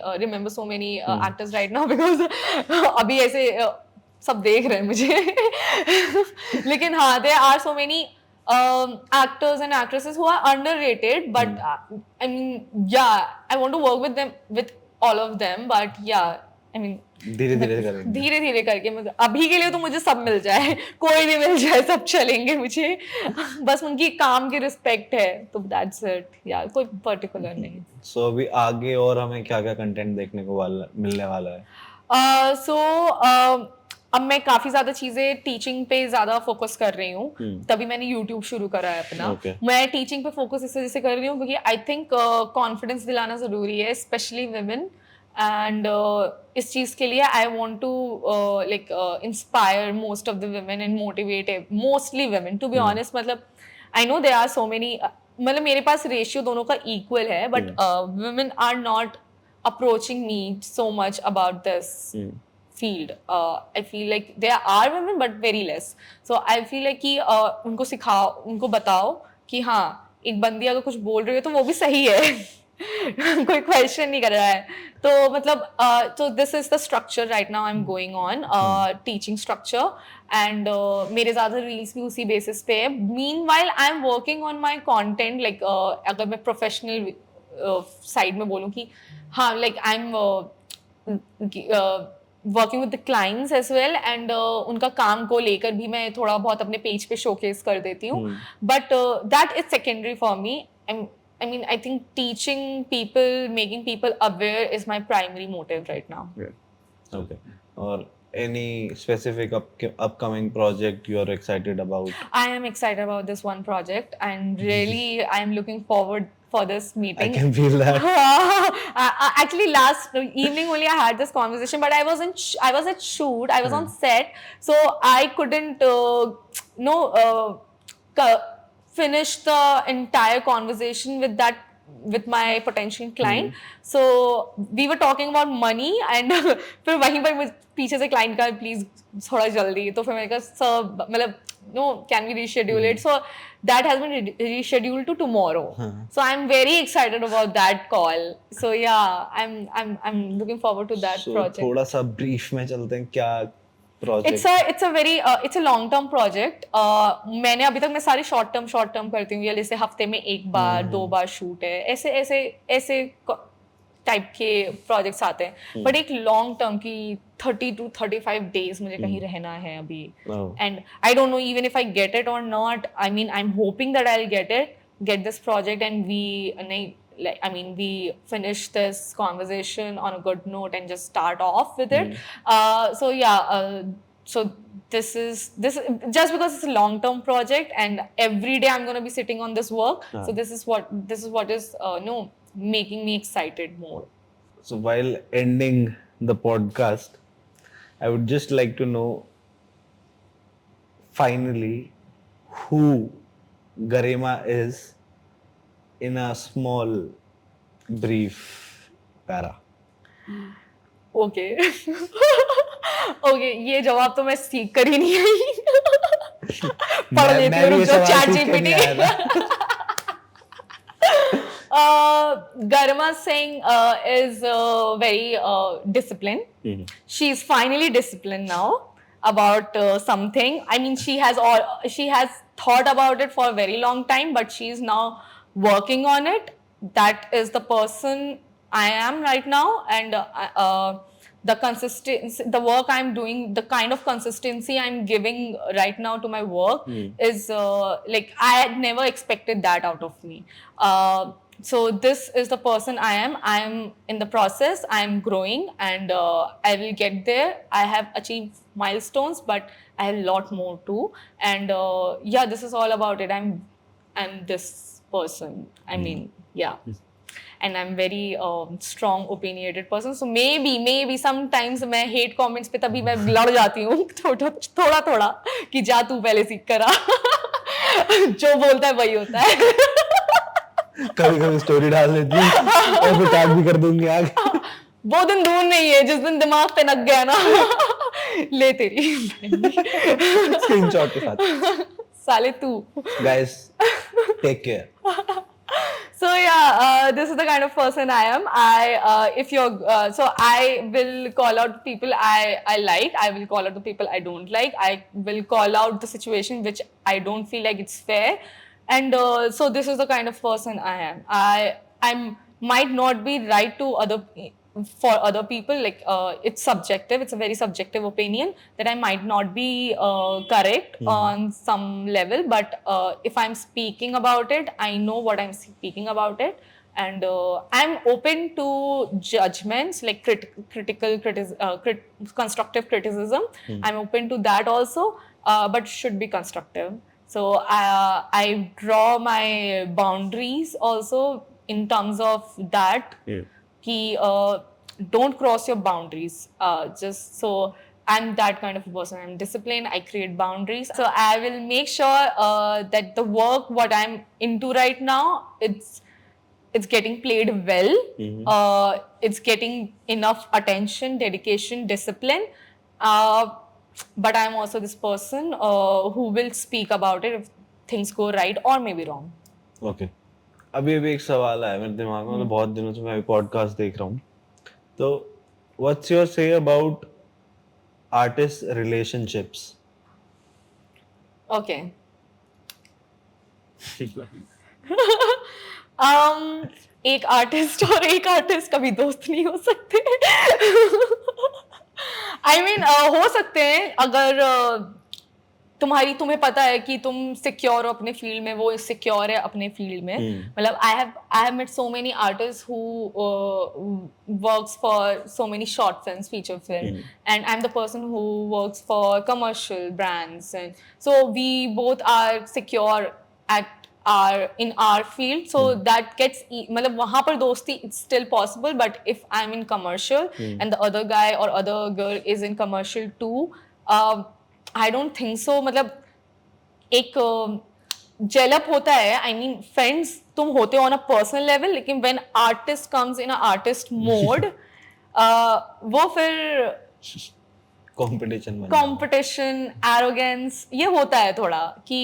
actors right now because अभी ऐसे सब देख रहे हैं मुझे. लेकिन हाँ, there are so many actors and actresses who are underrated, but I mean, yeah, I want to work with all of them, but yeah, I mean, धीरे करके मतलब अभी के लिए तो मुझे सब मिल जाए, कोई भी मिल जाए, सब चलेंगे मुझे. बस उनकी काम की रिस्पेक्ट है, तो दैट्स इट. यार कोई पर्टिकुलर नहीं. So अभी आगे और हमें क्या-क्या कंटेंट देखने को मिलने वाला है? So अब मैं काफी ज्यादा चीजें टीचिंग पे ज्यादा फोकस कर रही हूँ. तभी मैंने यूट्यूब शुरू करा है अपना. मैं टीचिंग पे फोकस इस वजह से कर रही हूँ क्योंकि आई थिंक कॉन्फिडेंस दिलाना जरूरी है, स्पेशली वुमेन. एंड इस चीज के लिए I want to like inspire most of the women and motivate mostly women, to be honest. मतलब I know there are so many, मतलब मेरे पास रेशियो दोनों का इक्वल है, but women are not approaching me so much about this field. I feel like there are women but very less. So I feel like कि उनको सिखाओ, उनको बताओ कि हाँ, एक बंदी अगर कुछ बोल रही है तो वो भी सही है. कोई क्वेश्चन नहीं कर रहा है. तो मतलब so this is the structure right now I'm going on, teaching structure, and मेरे ज़्यादा रील्स भी उसी बेसिस पे है. Meanwhile I'm working on my content, like अगर मैं प्रोफेशनल साइड में बोलूँ कि हाँ, like I'm working with the clients as well, and उनका काम को लेकर भी मैं थोड़ा बहुत अपने पेज पे शोकेस कर देती हूँ. But that is secondary for me. I mean, I think teaching people, making people aware is my primary motive right now. Okay. Or any specific upcoming project you are excited about? I am excited about this one project, and really I am looking forward for this meeting. I can feel that. Actually, last evening only I had this conversation, but I was at shoot. I was on set, so I couldn't finish the entire conversation with my potential client. So we were talking about money, and फिर वहीं पर पीछे से client का please थोड़ा जल्दी, तो फिर मैंने कहा sir, मतलब no, can we reschedule it? So that has been rescheduled to tomorrow. So I'm very excited about that call. So yeah, I'm looking forward to that project. थोड़ा सा brief में चलते हैं, क्या project? It's a long term project. मैंने अभी तक मैं सारी short term करती हूँ, या जैसे हफ्ते में एक बार 2 बार शूट है, ऐसे टाइप के प्रोजेक्ट्स आते हैं. बट एक लॉन्ग टर्म की 30 to 35 days मुझे कहीं रहना है अभी. And I don't know even if I get it or not. I mean I am hoping that I will get this project, and we finish this conversation on a good note and just start off with it. So yeah, so this is just because it's a long term project and every day I'm going to be sitting on this work. So this is what is making me excited more. So while ending the podcast, I would just like to know finally who Garima is in a small brief para. Okay. Okay, ये जवाब तो मैं सीख कर ही नहीं आई. पढ़ लेती हूँ, रुक जाओ, ChatGPT. Garima Singh is very disciplined. She's finally disciplined now about something. I mean, she has thought about it for a very long time, but she's now working on it. That is the person I am right now, and the consistency, the work I'm doing, the kind of consistency I'm giving right now to my work is like I had never expected that out of me. So this is the person I am. I am in the process. I am growing, and I will get there. I have achieved milestones, but I have a lot more too. And yeah, this is all about it. I'm this person. I mean, yeah. And I'm very strong opinionated person. So maybe sometimes मैं hate comments पे तभी मैं लड़ जाती हूँ थोड़ा कि जा तू पहले सीख करा. जो बोलता है वही होता है. कभी स्टोरी डाल देती हूँ और फिर टैग भी कर दूंगी आगे. वो दिन दूर नहीं है जिस दिन दिमाग पे लग गया ना. ले तेरी स्क्रीनशॉट के साथ. साले तू. Guys, take care. So yeah, this is the kind of person I am. So I will call out people I like. I will call out the people I don't like. I will call out the situation which I don't feel like it's fair. And so this is the kind of person I am. I might not be right for other people. Like it's subjective. It's a very subjective opinion that I might not be correct on some level. But if I'm speaking about it, I know what I'm speaking about it. And I'm open to judgments, like constructive criticism. I'm open to that also, but should be constructive. So I draw my boundaries also in terms of that. Ki, don't cross your boundaries. Just so I'm that kind of a person. I'm disciplined. I create boundaries. So I will make sure that the work what I'm into right now, it's getting played well. It's getting enough attention, dedication, discipline. But I'm also this person who will speak about it if things go right or maybe wrong. Okay. अभी एक सवाल आया मेरे दिमाग में. बहुत दिनों से मैं पॉडकास्ट देख रहा हूँ. तो what's your say about artist relationships? Okay. एक आर्टिस्ट और एक आर्टिस्ट कभी दोस्त नहीं हो सकते. I mean, हो सकते हैं अगर तुम्हें पता है कि तुम सिक्योर हो अपने फील्ड में, वो सिक्योर है अपने फील्ड में. मतलब I have met so many artists who works for so many short films, feature film, and I'm the person who works for commercial brands, and so we both are secure in our field, so that gets मतलब वहाँ पर दोस्ती it's still possible. But if I'm in commercial and the other guy or other girl is in commercial too, I don't think so. मतलब एक gel up होता है. I mean, friends तुम होते हो on a personal level, लेकिन when artist comes in a artist mode, वो फिर competition, arrogance ये होता है थोड़ा कि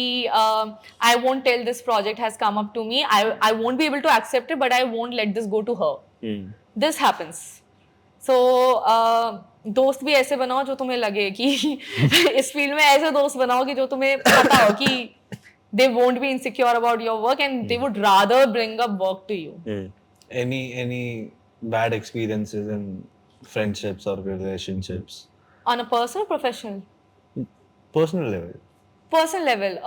I won't tell this project has come up to me. I won't be able to accept it, but I won't let this go to her. This happens. So दोस्त भी ऐसे बनाओ जो तुम्हें लगे कि इस फील्ड में ऐसे दोस्त बनाओ कि जो तुम्हें पता हो कि they won't be insecure about your work and they would rather bring up work to you. Any bad experiences in friendships or relationships? On a personal, professional? Personal level. Personal level.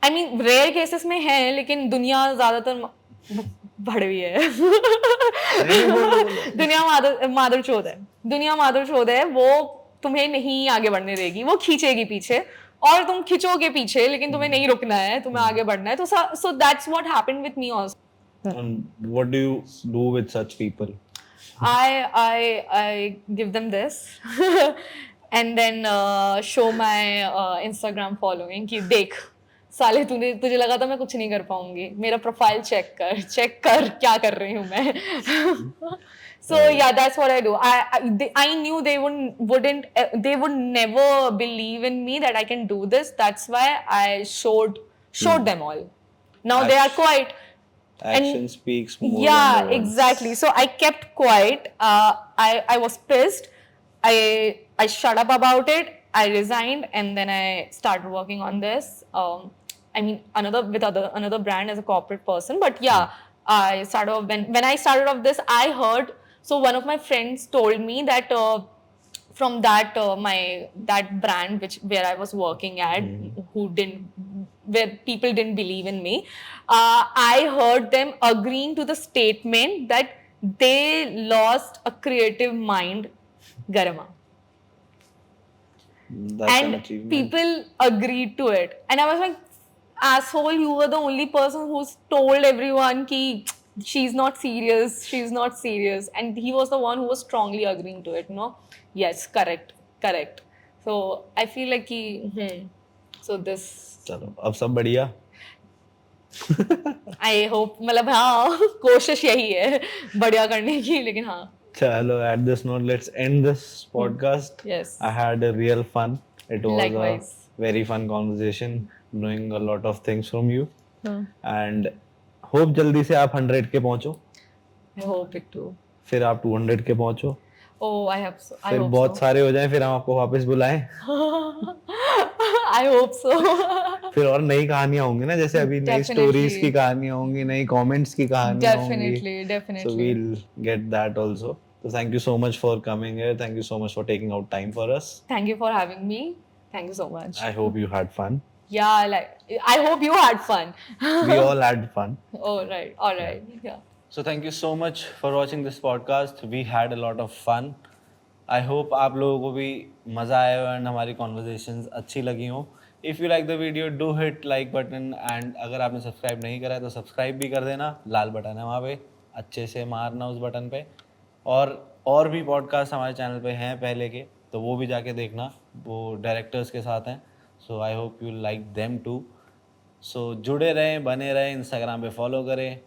I mean, rare cases में है, लेकिन दुनिया ज़्यादातर भड़वी है. दुनिया मादरचोद है. वो तुम्हें नहीं आगे बढ़ने देगी. वो खींचेगी पीछे और तुम खींचोगे पीछे, लेकिन तुम्हें नहीं रुकना है. तुम्हें आगे बढ़ना है. तो so that's what happened with me also. And what do you do with such people? I give them this and then show my Instagram following कि देख साले तुझे लगा था मैं कुछ नहीं कर पाऊंगी. मेरा प्रोफाइल चेक कर क्या कर रही हूँ मैं. So yeah, that's what I do. I knew they would never believe in me that I can do this. That's why I showed them all. Now they are Act- quiet. Action speaks more than Yeah, the words. exactly. So I kept quiet. I was pissed. I shut up about it. I resigned, and then I started working on this. I mean, another brand as a corporate person. But yeah, I started off when I started off this. I heard, so one of my friends told me that from that brand where I was working at, where people didn't believe in me, I heard them agreeing to the statement that they lost a creative mind, Garama. That's an And achievement. people agreed to it, and I was like, asshole, you were the only person who's told everyone ki she's not serious, and he was the one who was strongly agreeing to it, yes, correct. So I feel like so this, चलो अब सब बढ़िया. I hope, मतलब हाँ, कोशिश यही है बढ़िया करने की, लेकिन हाँ. Chalo, at this note, let's end this podcast. Yes. I had a real fun. It was Likewise. a very fun conversation, knowing a lot of things from you. And hope जल्दी से आप 100 के पहुंचो. I hope it too. फिर आप 200 के पहुंचो. Oh, I hope so. फिर बहुत सारे हो जाएं, फिर हम आपको वापस बुलाएं. I hope so. फिर और नई कहानियां होंगी ना, जैसे अभी नई Definitely. स्टोरीज की कहानियां होंगी, नई कमेंट्स की कहानियां होंगी. Definitely. So we'll get that also. So thank you so much for coming here. Thank you so much for taking out time for us. Thank you for having me. Thank you so much. I hope you had fun. Yeah, I hope you had fun. We all had fun. All right. Yeah. So thank you so much for watching this podcast. We had a lot of fun. I hope आप लोगों को भी मज़ा आया हो and हमारी conversations अच्छी लगी हो. If you like the video, do hit like button and अगर आपने सब्सक्राइब नहीं करा है तो सब्सक्राइब भी कर देना. लाल बटन है वहाँ पे, अच्छे से मारना उस बटन पे. और भी पॉडकास्ट हमारे चैनल पे हैं पहले के, तो वो भी जाके देखना. वो डायरेक्टर्स के साथ हैं. So I hope you like them too. So जुड़े रहें, बने रहें, इंस्टाग्राम पे फॉलो करें.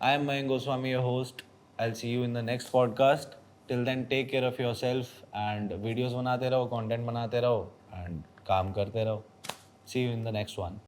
I am Mayank Goswami, your host. I will see you in the next podcast. Till then take care of yourself and videos बनाते रहो, content बनाते रहो एंड काम करते रहो. See you in the next one.